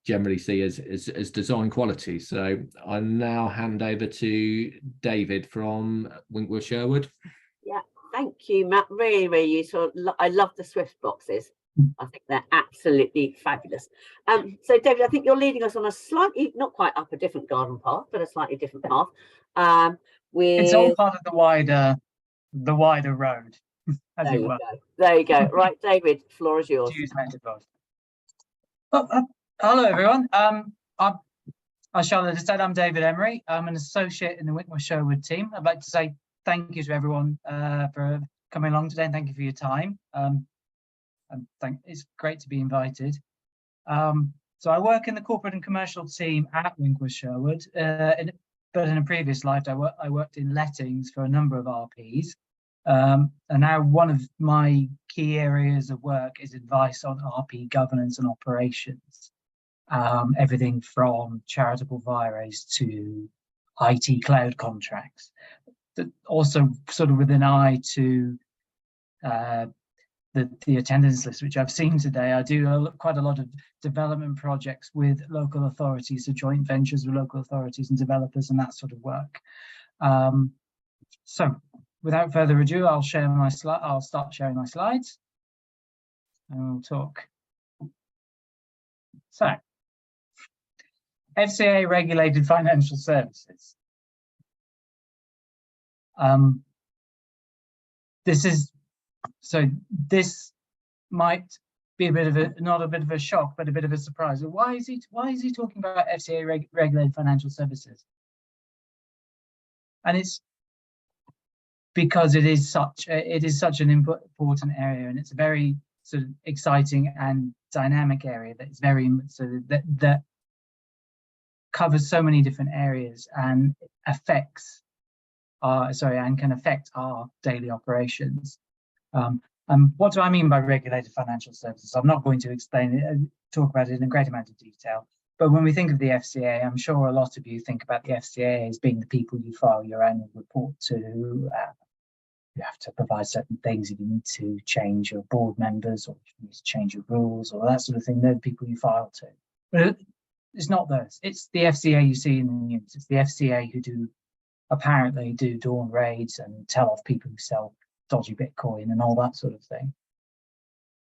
generally see as design quality. So I now hand over to David from Winckworth Sherwood. Yeah, thank you, Matt. Really, really useful. I love the Swift boxes. I think they're absolutely fabulous. So David, I think you're leading us on a slightly, not quite up a different garden path, but a slightly different path. It's all part of the wider road, as it were. There you go. Right, David, floor is yours. To use metaphors. Hello, everyone. As Charlotte has said, I'm David Emery. I'm an associate in the Winckworth Sherwood team. I'd like to say thank you to everyone for coming along today, and thank you for your time. It's great to be invited. So I work in the corporate and commercial team at Winckworth Sherwood, but in a previous life I worked in lettings for a number of RPs. And now one of my key areas of work is advice on RP governance and operations. Everything from charitable vires to IT cloud contracts. Also sort of with an eye to the attendance list, which I've seen today. I do quite a lot of development projects with local authorities, so joint ventures with local authorities and developers and that sort of work. So without further ado, I'll start sharing my slides and we'll talk. So, FCA regulated financial services. This might be a bit of a, not a bit of a shock, but a bit of a surprise. Why is he talking about FCA regulated financial services? And it's because it is such an important area, and it's a very sort of exciting and dynamic area that's that covers so many different areas and can affect our daily operations. And what do I mean by regulated financial services? I'm not going to explain it and talk about it in a great amount of detail, but when we think of the FCA, I'm sure a lot of you think about the FCA as being the people you file your annual report to. You have to provide certain things if you need to change your board members, or if you need to change your rules, or that sort of thing. They're the people you file to. But it's not those. It's the FCA you see in the news. It's the FCA who apparently do dawn raids and tell off people who sell dodgy Bitcoin and all that sort of thing.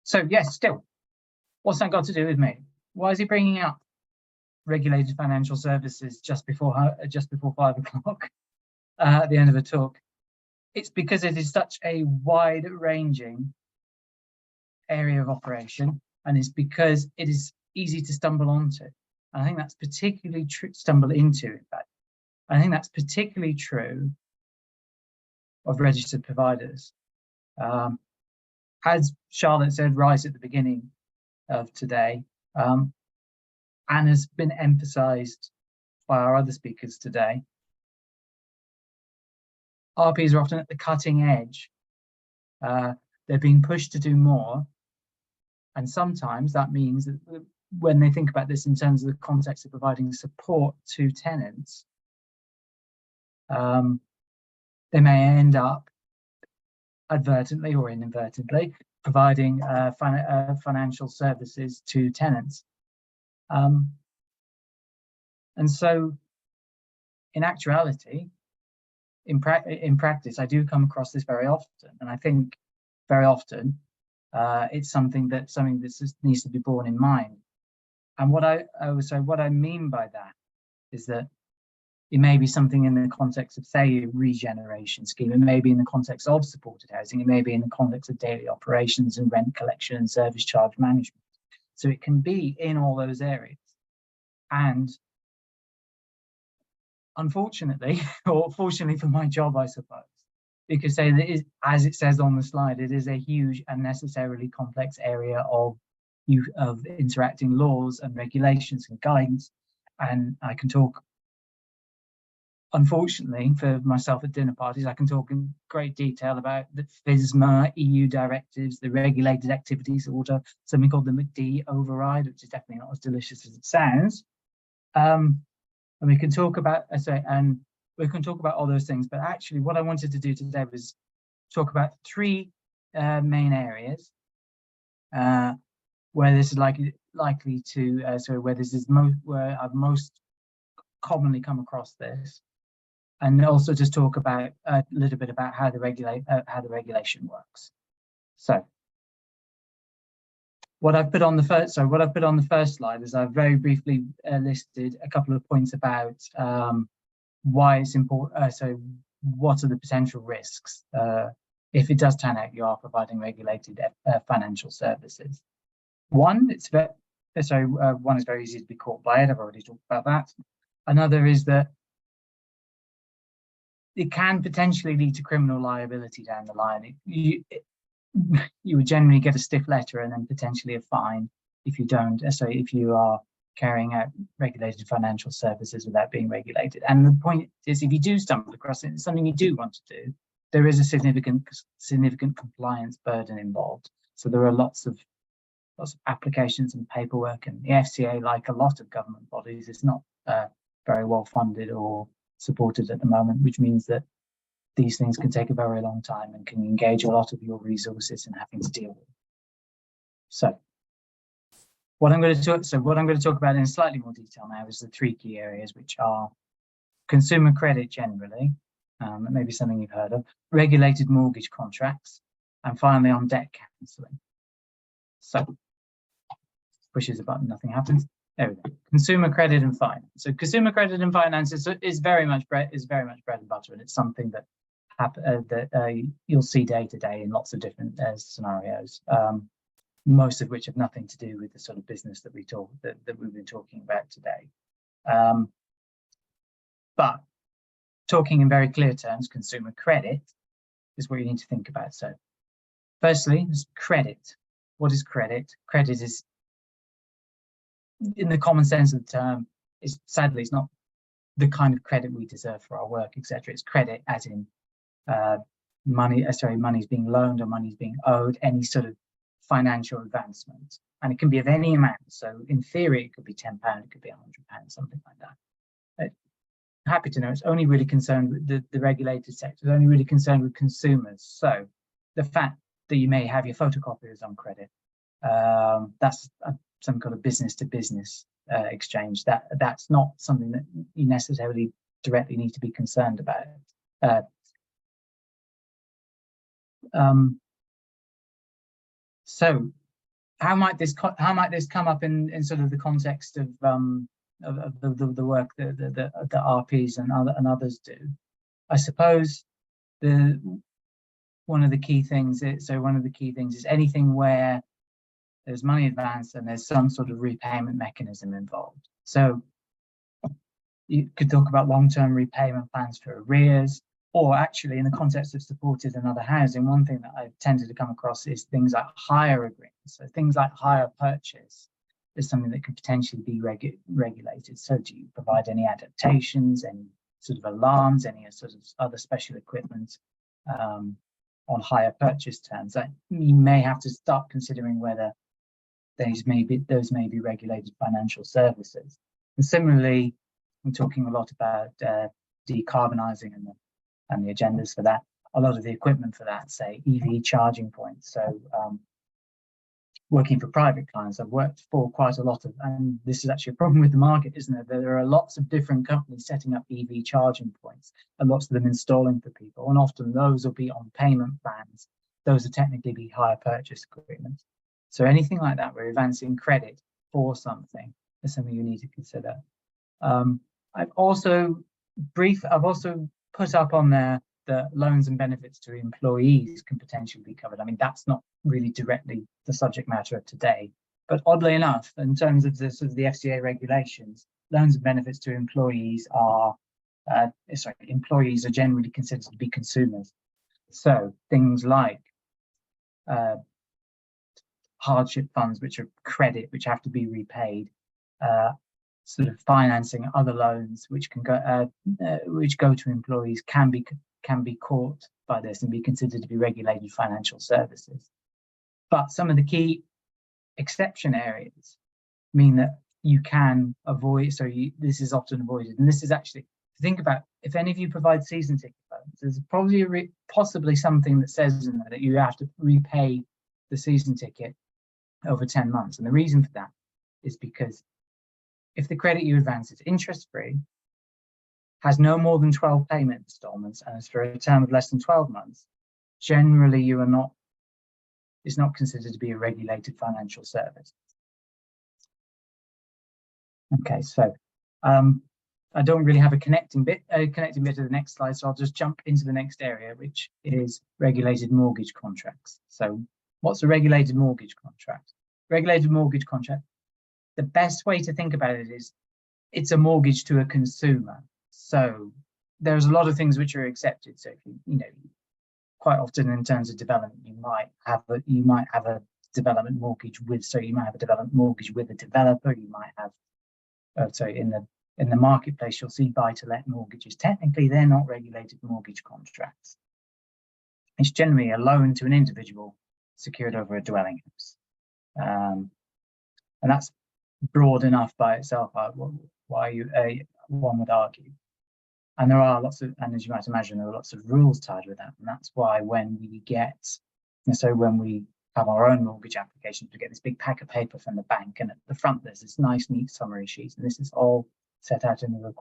So yes, still, what's that got to do with me? Why is he bringing up regulated financial services just before 5 o'clock at the end of a talk? It's because it is such a wide-ranging area of operation, and it's because it is easy to stumble onto. And I think that's particularly true. Stumble into, in fact. I think that's particularly true of registered providers. As Charlotte said right at the beginning of today, and has been emphasised by our other speakers today, RPs are often at the cutting edge. They're being pushed to do more, and sometimes that means that when they think about this in terms of the context of providing support to tenants, they may end up advertently or inadvertently providing financial services to tenants. And so in actuality, in practice, I do come across this very often, and I think very often it's something that needs to be borne in mind. And what I mean by that is that it may be something in the context of, say, a regeneration scheme. It may be in the context of supported housing. It may be in the context of daily operations and rent collection and service charge management. So it can be in all those areas. And unfortunately, or fortunately for my job, I suppose, you could say that, as it says on the slide, it is a huge and necessarily complex area of interacting laws and regulations and guidance. And I can talk unfortunately for myself at dinner parties, I can talk in great detail about the FISMA, EU directives, the regulated activities order, something called the McD override, which is definitely not as delicious as it sounds. And we can talk about, we can talk about all those things, but actually what I wanted to do today was talk about three main areas where this is likely to, where this is where I've most commonly come across this, and also just talk about a little bit about how the regulation works. So what I've put on the first slide is I've very briefly listed a couple of points about why it's important. So what are the potential risks if it does turn out you are providing regulated financial services? One, one is very easy to be caught by it. I've already talked about that. Another is that it can potentially lead to criminal liability down the line. You would generally get a stiff letter and then potentially a fine if you don't. So if you are carrying out regulated financial services without being regulated. And the point is, if you do stumble across it, it's something you do want to do, there is a significant compliance burden involved. So there are lots of applications and paperwork, and the FCA, like a lot of government bodies, is not very well funded or supported at the moment, which means that these things can take a very long time and can engage a lot of your resources in having to deal with. So what I'm going to talk about in slightly more detail now is the three key areas, which are consumer credit generally, maybe something you've heard of, regulated mortgage contracts, and finally on debt cancelling. So pushes a button, nothing happens. There we go. Consumer credit and finance. So consumer credit and finance is very much bread and butter, and it's something that you'll see day to day in lots of different scenarios. Most of which have nothing to do with the sort of business that we've been talking about today. But talking in very clear terms, consumer credit is what you need to think about. So firstly, is credit. What is credit? Credit is, in the common sense of the term, sadly it's not the kind of credit we deserve for our work, etc. It's credit as in money's being loaned or money's being owed, any sort of financial advancement, and it can be of any amount. So in theory it could be £10, it could be £100, something like that. Happy to know it's only really concerned with the regulated sector, is only really concerned with consumers. So the fact that you may have your photocopiers on credit, that's some kind of business to business exchange. That's not something that you necessarily directly need to be concerned about. So how might this come up in sort of the context of the work that the RPs and others do? I suppose one of the key things is anything where there's money advanced and there's some sort of repayment mechanism involved. So you could talk about long-term repayment plans for arrears, or actually in the context of supported and other housing, one thing that I've tended to come across is things like hire agreements. So things like hire purchase is something that could potentially be regulated. So do you provide any adaptations, any sort of alarms, any sort of other special equipment on hire purchase terms? That you may have to start considering whether those may be regulated financial services. And similarly, I'm talking a lot about decarbonising and the agendas for that. A lot of the equipment for that, say EV charging points. So working for private clients, I've worked for quite a lot of, and this is actually a problem with the market, isn't it? There are lots of different companies setting up EV charging points and lots of them installing for people. And often those will be on payment plans. Those will technically be hire purchase agreements. So anything like that, where you're advancing credit for something, is something you need to consider. I've also put up on there that loans and benefits to employees can potentially be covered. I mean, that's not really directly the subject matter of today, but oddly enough, in terms of the sort of the FCA regulations, loans and benefits to employees are generally considered to be consumers. So things like hardship funds, which are credit, which have to be repaid, sort of financing other loans which can go to employees can be caught by this and be considered to be regulated financial services. But some of the key exception areas mean that you can avoid, this is often avoided. And this is actually, think about, if any of you provide season ticket loans, there's probably possibly something that says in there that you have to repay the season ticket over 10 months. And the reason for that is because if the credit you advance is interest-free, has no more than 12 payment installments, and is for a term of less than 12 months, generally it's not considered to be a regulated financial service. Okay, so I don't really have a connecting bit to the next slide, so I'll just jump into the next area, which is regulated mortgage contracts. So what's a regulated mortgage contract? Regulated mortgage contract, the best way to think about it is it's a mortgage to a consumer. So there's a lot of things which are accepted. So if you know, quite often in terms of development, you might have a development mortgage with, so you might have a development mortgage with a developer. You might have, in the marketplace, you'll see buy-to-let mortgages. Technically, they're not regulated mortgage contracts. It's generally a loan to an individual secured over a dwelling house. And that's broad enough by itself, why one would argue. And there are lots of, and as you might imagine, there are lots of rules tied with that. And that's why when we have our own mortgage applications, we get this big pack of paper from the bank, and at the front there's this nice, neat summary sheet, and this is all set out in the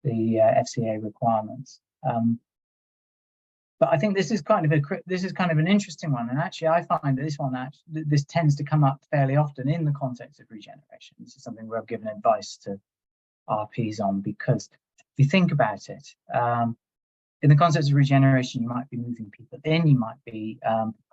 FCA requirements. But I think this is kind of an interesting one, and actually I find that this tends to come up fairly often in the context of regeneration. This is something where I've given advice to RPs on, because if you think about it, in the context of regeneration, you might be moving people in, you might be,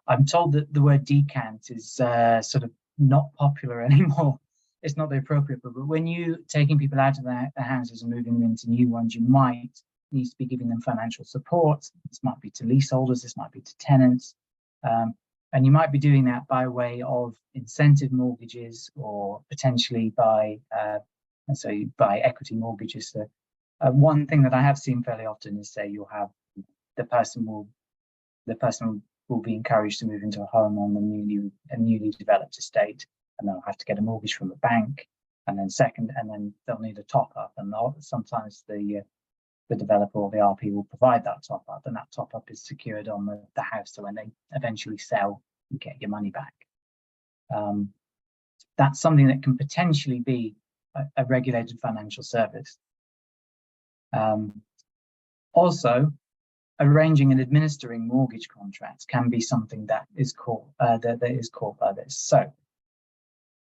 I'm told that the word decant is sort of not popular anymore. It's not the appropriate, but when you're taking people out of their houses and moving them into new ones, you might need to be giving them financial support. This might be to leaseholders, this might be to tenants, and you might be doing that by way of incentive mortgages, or potentially by equity mortgages. So one thing that I have seen fairly often is, say, you'll have the person will be encouraged to move into a home on a newly developed estate, and they'll have to get a mortgage from a bank, and then they'll need a top up, and sometimes the developer or the RP will provide that top up, and that top up is secured on the house, so when they eventually sell, you get your money back. That's something that can potentially be a regulated financial service. Also, arranging and administering mortgage contracts can be something that is caught by this. So,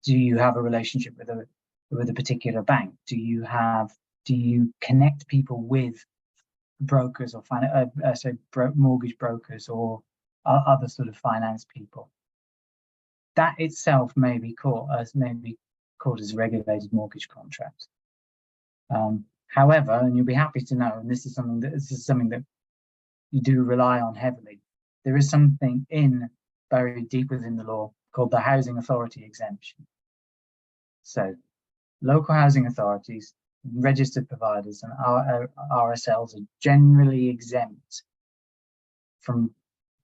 do you have a relationship with a particular bank? Do you connect people with brokers or mortgage brokers or other sort of finance people? That itself may be caught as a regulated mortgage contract. However, and you'll be happy to know, and this is something that you do rely on heavily, there is something buried deep within the law called the housing authority exemption. So local housing authorities, registered providers, and RSLs are generally exempt from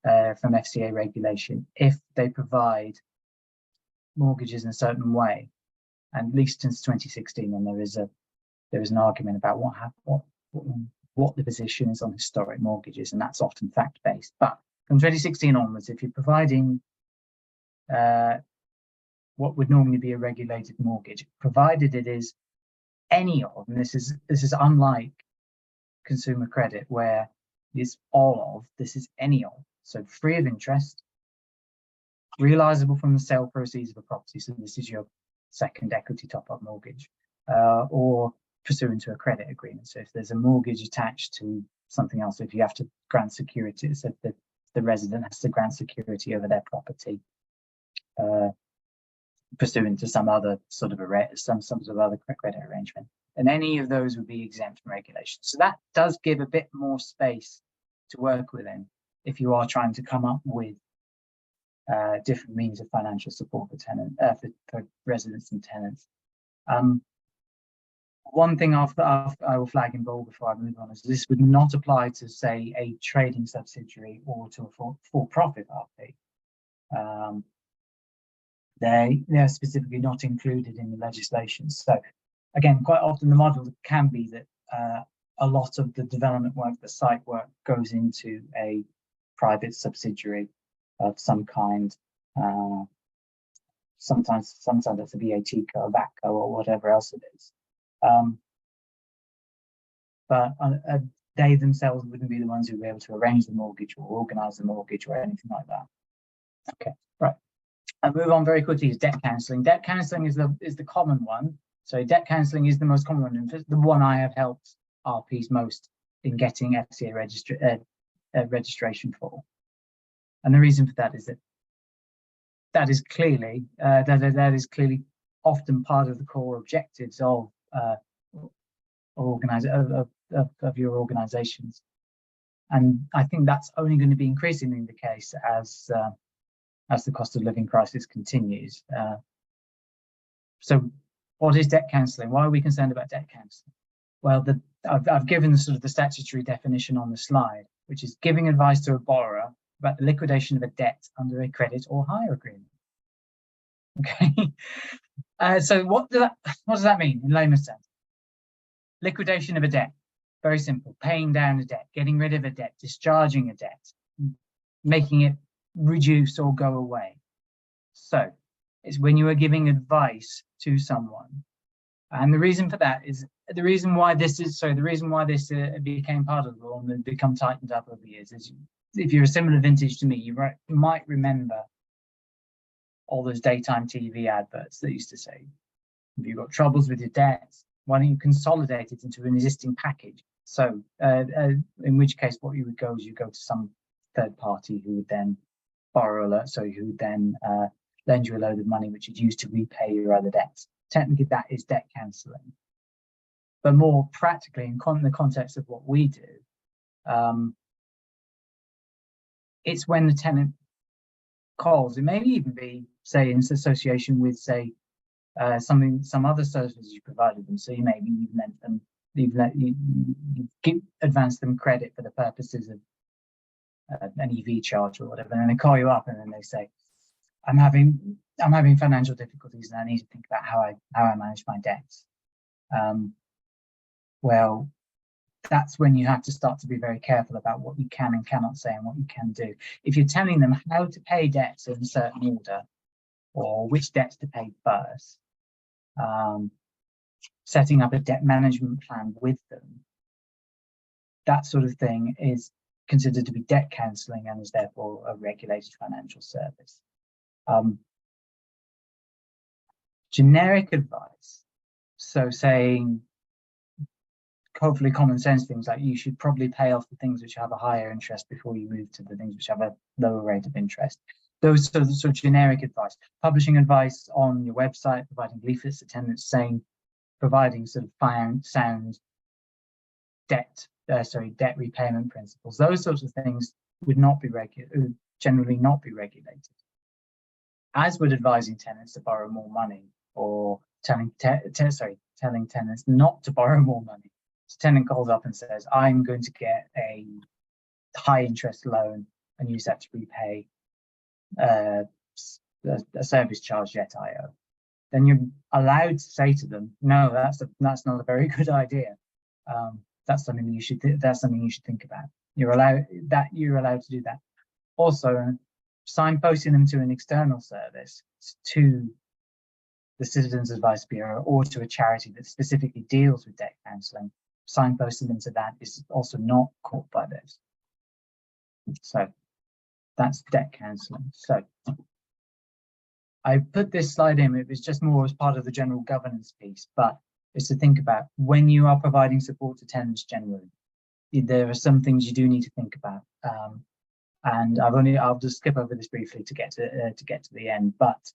FCA regulation if they provide mortgages in a certain way, and at least since 2016, and there is an argument about what the position is on historic mortgages, and that's often fact-based. But from 2016 onwards, if you're providing what would normally be a regulated mortgage, provided it is any of, and this is unlike consumer credit where it's all of, this is any of, so free of interest, realizable from the sale proceeds of a property, so this is your second equity top-up mortgage, or pursuant to a credit agreement. So if there's a mortgage attached to something else, if you have to grant security, so if the resident has to grant security over their property, pursuant to some other sort of other credit arrangement, and any of those would be exempt from regulation. So that does give a bit more space to work within if you are trying to come up with different means of financial support for residents and tenants. One thing I will flag in bold before I move on is this would not apply to, say, a trading subsidiary or to a for-profit RP. They're specifically not included in the legislation. So again, quite often the model can be that a lot of the development work, the site work, goes into a private subsidiary of some kind. Sometimes it's a VAT co, a VAT co, or whatever else it is. But they themselves wouldn't be the ones who would be able to arrange the mortgage or organise the mortgage or anything like that. Okay, right. I'll move on very quickly to debt cancelling. Debt cancelling is the common one. So debt cancelling is the most common one, and the one I have helped RPs most in getting FCA registration for. And the reason for that is that is clearly often part of the core objectives of your organisations, and I think that's only going to be increasingly the case as the cost of living crisis continues. So, what is debt cancelling? Why are we concerned about debt cancelling? Well, I've given the statutory definition on the slide, which is giving advice to a borrower about the liquidation of a debt under a credit or hire agreement. Okay, so what does that mean in layman's terms? Liquidation of a debt, very simple: paying down a debt, getting rid of a debt, discharging a debt, making it reduce or go away. So it's when you are giving advice to someone, and the reason for that is the reason why this became part of the law and become tightened up over the years is, if you're a similar vintage to me, you might remember all those daytime TV adverts that used to say, if you've got troubles with your debts, why don't you consolidate it into an existing package? So in which case what you would go is you go to some third party who would then who would then lend you a load of money which is used to repay your other debts. Technically that is debt cancelling. But more practically, in the context of what we do, it's when the tenant calls. It may even be, say, in association with, say, some other services you provided them. So you maybe you've advanced them credit for the purposes of an EV charge or whatever, and then they call you up and then they say, I'm having financial difficulties and I need to think about how I manage my debts. Well, that's when you have to start to be very careful about what you can and cannot say and what you can do. If you're telling them how to pay debts in a certain order, or which debts to pay first, setting up a debt management plan with them, that sort of thing is considered to be debt cancelling and is therefore a regulated financial service. Generic advice, so saying hopefully common sense things like you should probably pay off the things which have a higher interest before you move to the things which have a lower rate of interest. Those sort of generic advice. Publishing advice on your website, providing leaflets to tenants saying, providing sort of sound debt repayment principles. Those sorts of things would generally not be regulated. As would advising tenants to borrow more money, or telling tenants not to borrow more money. So tenant calls up and says, I'm going to get a high interest loan and use that to repay a service charge debt I owe. Then you're allowed to say to them, no, that's not a very good idea. That's something you should think about. You're allowed to do that. Also, signposting them to an external service, to the Citizens Advice Bureau or to a charity that specifically deals with debt cancelling, signposting them to that is also not caught by this. So that's debt cancelling. So I put this slide in, it was just more as part of the general governance piece, but it's to think about when you are providing support to tenants generally, there are some things you do need to think about. And I'll just skip over this briefly to get to the end, but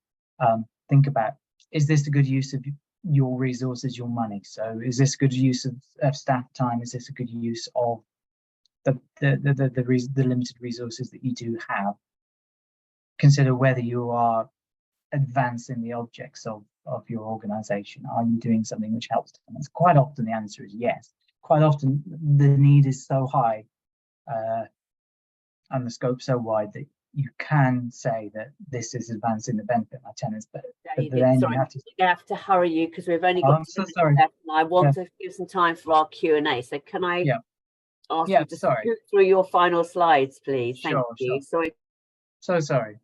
think about, is this a good use of your resources, your money? So is this good use of staff time? Is this a good use of the limited resources that you do have? Consider whether you are advancing the objects of your organisation? Are you doing something which helps tenants? Quite often the answer is yes. Quite often the need is so high and the scope so wide that you can say that this is advancing the benefit of my tenants, but David, then sorry, I have to hurry you because we've only got I'm 2 so minutes sorry. left, and I want Yeah. to give some time for our Q&A. So can I ask Yeah, you to sorry. scoot through your final slides, please? Thank Sure, you. sure. Sorry. So sorry.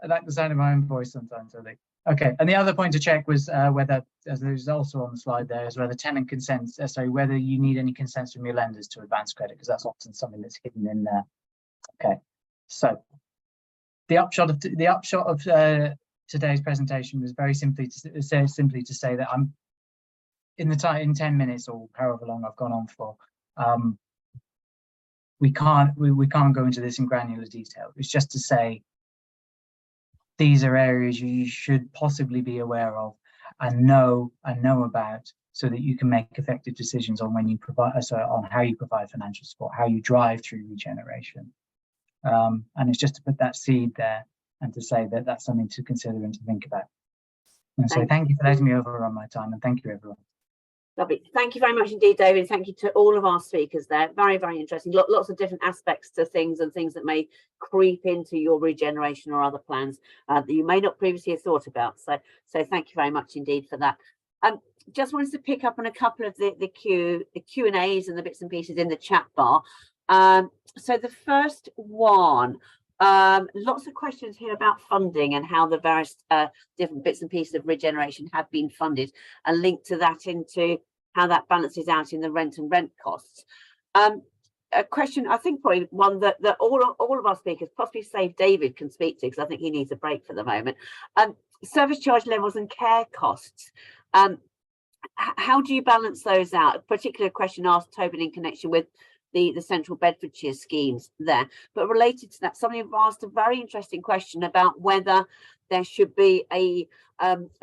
I like the sound of my own voice sometimes, I think. Okay, and the other point to check was whether, as there's also on the slide there, is whether tenant consents, whether you need any consents from your lenders to advance credit, because that's often something that's hidden in there. Okay, so the upshot of today's presentation was very simply to say that I'm in 10 minutes or however long I've gone on for. We can't go into this in granular detail. It's just to say these are areas you should possibly be aware of and know about, so that you can make effective decisions on when you provide, on how you provide financial support, how you drive through regeneration. And it's just to put that seed there and to say that that's something to consider and to think about. And so thank you for letting me overrun my time, and thank you everyone. Lovely. Thank you very much indeed, David. Thank you to all of our speakers there. Very, very interesting. Lots of different aspects to things and things that may creep into your regeneration or other plans that you may not previously have thought about. So thank you very much indeed for that. Just wanted to pick up on a couple of the Q&As and the bits and pieces in the chat bar. So the first one, lots of questions here about funding and how the various different bits and pieces of regeneration have been funded, and linked to that into how that balances out in the rent and rent costs. A question, I think probably one that all of our speakers, possibly save David, can speak to, because I think he needs a break for the moment. Service charge levels and care costs. How do you balance those out? A particular question asked Tobin in connection with the Central Bedfordshire schemes there. But related to that, somebody asked a very interesting question about whether there should be a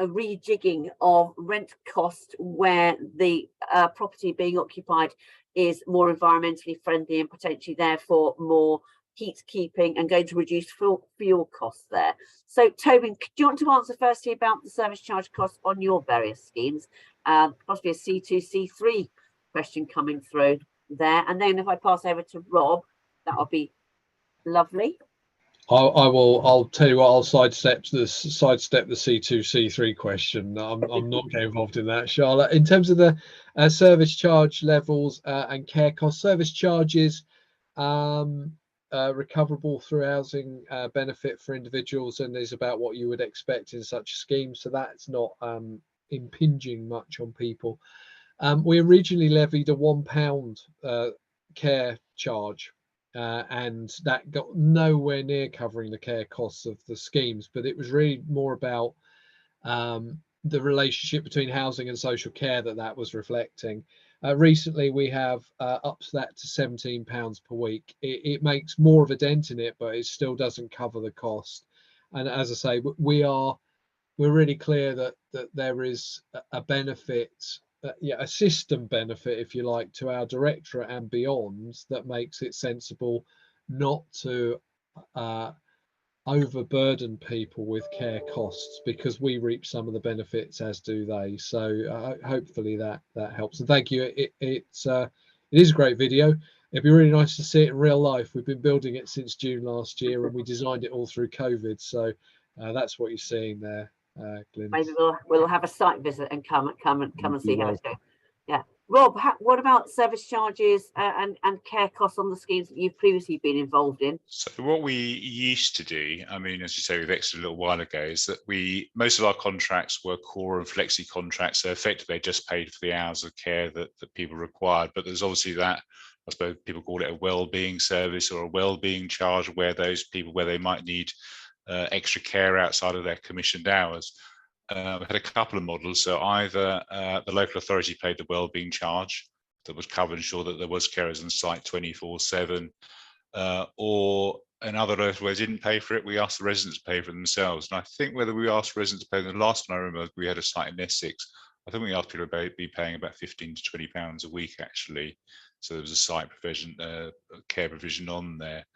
rejigging of rent cost where the property being occupied is more environmentally friendly and potentially therefore more heat keeping and going to reduce fuel costs there. So Tobin, do you want to answer firstly about the service charge costs on your various schemes? Possibly a C2, C3 question coming through there, and then if I pass over to Rob, that'll be lovely. I'll tell you what, I'll sidestep the C2, C3 question. I'm not getting involved in that, Charlotte. In terms of the service charge levels and care cost, service charges recoverable through housing benefit for individuals, and is about what you would expect in such a scheme, so that's not impinging much on people. We originally levied a £1 care charge, and that got nowhere near covering the care costs of the schemes, but it was really more about the relationship between housing and social care that was reflecting. Recently we have upped that to £17 per week. It makes more of a dent in it, but it still doesn't cover the cost. And as I say, we're really clear that there is a benefit, a system benefit, if you like, to our directorate and beyond, that makes it sensible not to overburden people with care costs, because we reap some of the benefits, as do they. So hopefully that helps. And thank you. It is a great video. It'd be really nice to see it in real life. We've been building it since June last year, and we designed it all through COVID. So that's what you're seeing there. Maybe we'll have a site visit and come and see how it's going. Yeah, Rob, what about service charges and care costs on the schemes that you've previously been involved in? So what we used to do, I mean, as you say, we've exited a little while ago, is that most of our contracts were core and flexi contracts. So effectively, they just paid for the hours of care that people required. But there's obviously that, I suppose people call it a well-being service or a well-being charge, where they might need extra care outside of their commissioned hours. We had a couple of models. So either the local authority paid the wellbeing charge that was covered, ensure that there was carers on site 24/7, or another local where didn't pay for it, we asked the residents to pay for it themselves. And I think whether we asked residents to pay, the last one I remember, we had a site in Essex, I think we asked people to be paying about £15 to £20 a week, actually. So there was a site provision, care provision on there.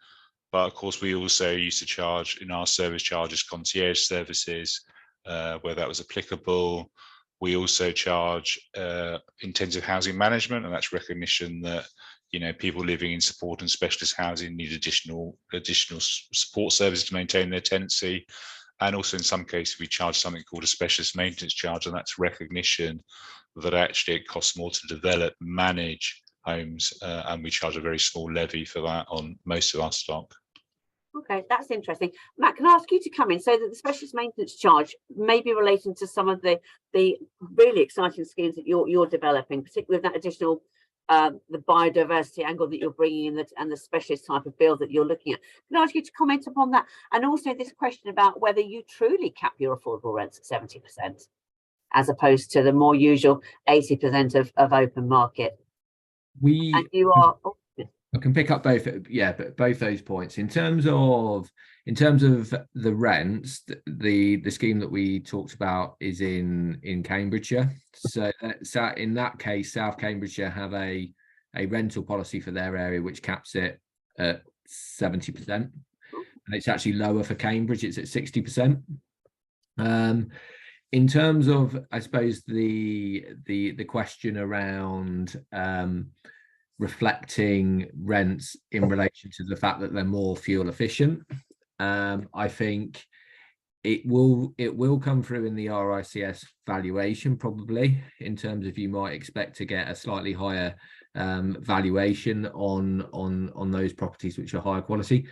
But of course, we also used to charge in our service charges concierge services, where that was applicable. We also charge intensive housing management, and that's recognition that, you know, people living in support and specialist housing need additional support services to maintain their tenancy. And also in some cases we charge something called a specialist maintenance charge, and that's recognition that actually it costs more to develop, manage homes, and we charge a very small levy for that on most of our stock. Okay, that's interesting. Matt, can I ask you to come in? So that the specialist maintenance charge may be relating to some of the really exciting schemes that you're developing, particularly with that additional the biodiversity angle that you're bringing in, and the specialist type of build that you're looking at. Can I ask you to comment upon that? And also this question about whether you truly cap your affordable rents at 70%, as opposed to the more usual 80% of open market. And you are. I can pick up both, yeah, but both those points. In terms of the rents, the scheme that we talked about is in Cambridgeshire. So in that case, South Cambridgeshire have a rental policy for their area which caps it at 70%, and it's actually lower for Cambridge. It's at 60%. In terms of, I suppose, the question around reflecting rents in relation to the fact that they're more fuel efficient, I think it will come through in the RICS valuation, probably, in terms of you might expect to get a slightly higher valuation on those properties which are higher quality.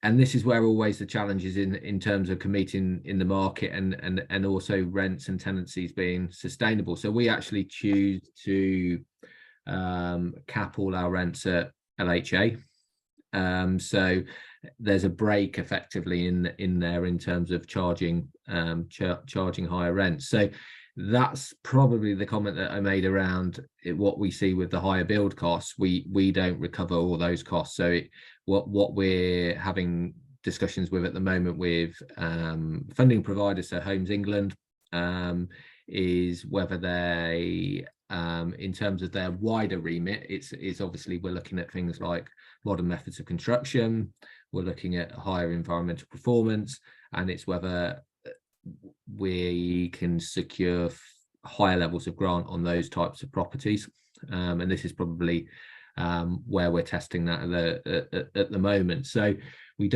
And this is where always the challenge is in terms of competing in the market, and also rents and tenancies being sustainable. So we actually choose to cap all our rents at LHA. So there's a break effectively in there in terms of charging higher rents. So that's probably the comment that I made around what we see with the higher build costs. We don't recover all those costs. So what we're having discussions with at the moment with funding providers, so HousingLIN, is whether they in terms of their wider remit, it's obviously we're looking at things like modern methods of construction, we're looking at higher environmental performance, and it's whether we can secure higher levels of grant on those types of properties. And this is probably where we're testing that at the moment. So we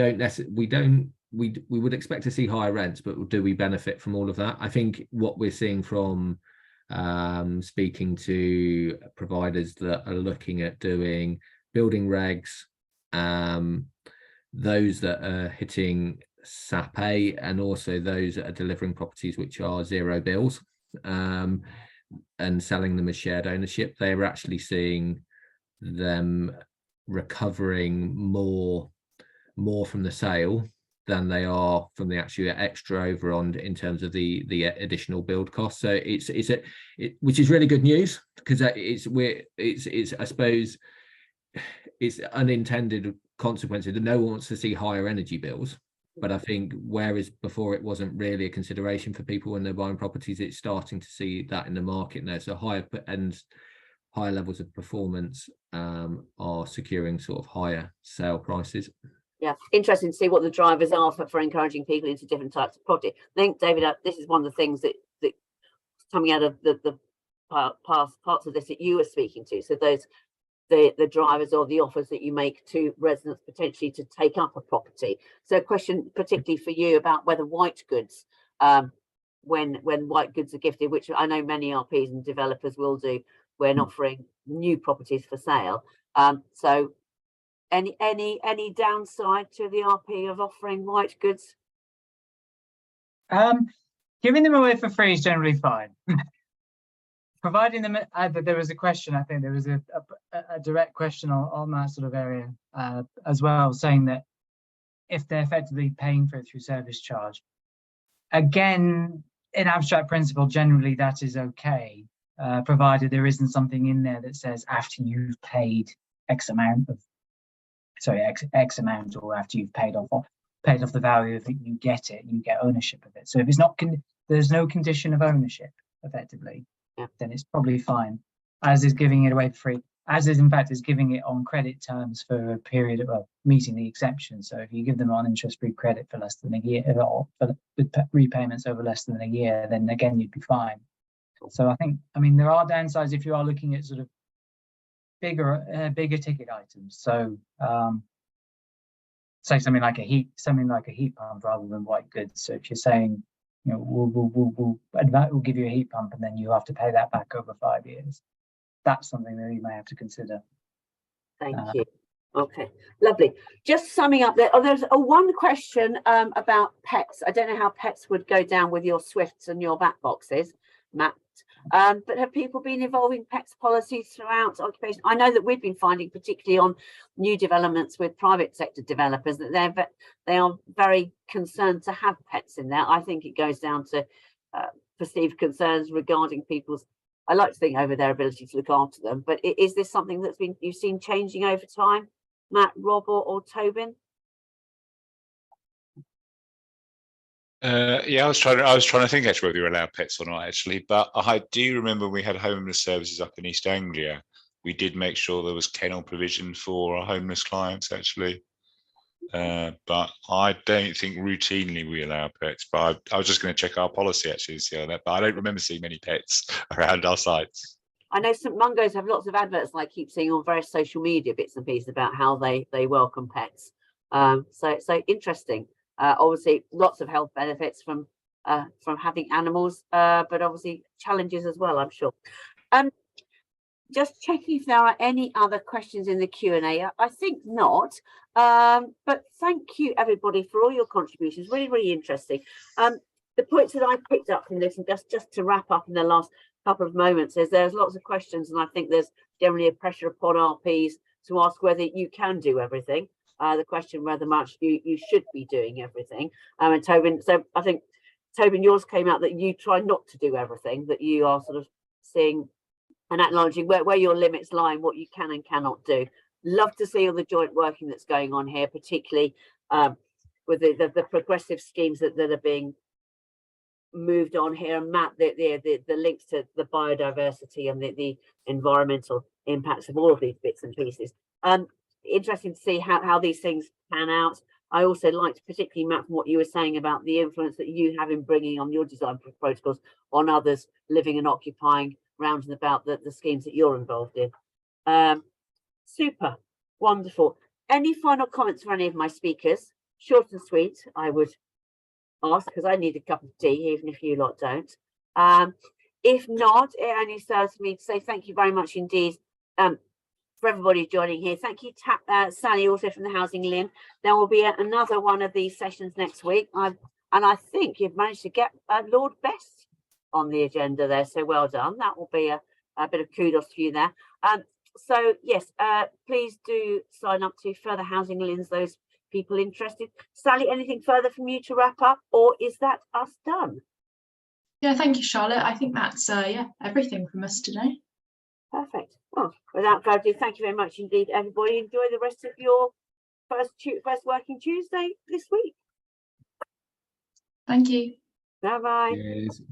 would expect to see higher rents, but do we benefit from all of that? I think what we're seeing from speaking to providers that are looking at doing building regs, those that are hitting HAPPI, and also those that are delivering properties which are zero bills, and selling them as shared ownership, they are actually seeing them recovering more from the sale than they are from the actual extra over on in terms of the additional build cost. So it's which is really good news, because it's I suppose it's unintended consequences that no one wants to see higher energy bills. But I think whereas before it wasn't really a consideration for people when they're buying properties, it's starting to see that in the market now. So higher levels of performance are securing sort of higher sale prices. Yeah, interesting to see what the drivers are for encouraging people into different types of property. I think, David, this is one of the things that coming out of the parts of this that you were speaking to. So those the drivers or the offers that you make to residents potentially to take up a property. So a question particularly for you about whether white goods, when white goods are gifted, which I know many RPs and developers will do when offering new properties for sale. So any downside to the RP of offering white goods? Giving them away for free is generally fine. Providing them, there was a question, I think there was a direct question on that sort of area as well, saying that if they're effectively paying for it through service charge, again, in abstract principle, generally that is okay, provided there isn't something in there that says after you've paid X amount, or after you've paid off the value of it, you get ownership of it. So if it's not, there's no condition of ownership effectively, then it's probably fine, as is giving it away for free. as is in fact is giving it on credit terms for a period of meeting the exception. So if you give them on interest-free credit for less than a year, or for repayments over less than a year, then again you'd be fine. So I mean there are downsides if you are looking at sort of bigger ticket items. So say something like a heat pump rather than white goods. So if you're saying, you know, we'll give you a heat pump and then you have to pay that back over 5 years, that's something that you may have to consider. Thank you. Okay, lovely. Just summing up there, there's one question about pets. I don't know how pets would go down with your Swifts and your VAT boxes, Matt. But have people been involving pets policies throughout occupation? I know that we've been finding, particularly on new developments with private sector developers, that they are very concerned to have pets in there. I think it goes down to perceived concerns regarding people's, I like to think, over their ability to look after them. But is this something that's been you've seen changing over time, Matt, Rob, or Tobin? Yeah, I was trying to think actually whether you allow pets or not actually, but I do remember we had homeless services up in East Anglia. We did make sure there was kennel provision for our homeless clients actually, but I don't think routinely we allow pets. But I was just going to check our policy actually to see how that. But I don't remember seeing many pets around our sites. I know St Mungo's have lots of adverts, I keep seeing on various social media bits and pieces about how they welcome pets. So interesting. Obviously, lots of health benefits from having animals, but obviously challenges as well, I'm sure. Just checking if there are any other questions in the Q&A. I think not, but thank you everybody for all your contributions. Really, really interesting. The points that I picked up from this, and just to wrap up in the last couple of moments, is there's lots of questions, and I think there's generally a pressure upon RPs to ask whether you can do everything. The question whether much you should be doing everything. And Tobin, so I think Tobin, yours came out that you try not to do everything, that you are sort of seeing and acknowledging where your limits lie and what you can and cannot do. Love to see all the joint working that's going on here, particularly with the progressive schemes that are being moved on here. And Matt, the links to the biodiversity and the environmental impacts of all of these bits and pieces. Interesting to see how these things pan out. I also liked, particularly Matt, from what you were saying about the influence that you have in bringing on your design protocols on others living and occupying round and about the schemes that you're involved in. Super, wonderful. Any final comments for any of my speakers? Short and sweet, I would ask, because I need a cup of tea, even if you lot don't. If not, it only serves me to say thank you very much indeed for everybody joining here. Thank you, Sally, also from the HousingLIN. There will be another one of these sessions next week. And I think you've managed to get Lord Best on the agenda there. So well done. That will be a bit of kudos to you there. So yes, please do sign up to further HousingLINs, those people interested. Sally, anything further from you to wrap up, or is that us done? Yeah, thank you, Charlotte. I think that's everything from us today. Perfect. Well, without further ado, thank you very much indeed, everybody. Enjoy the rest of your first working Tuesday this week. Thank you. Bye bye. Cheers.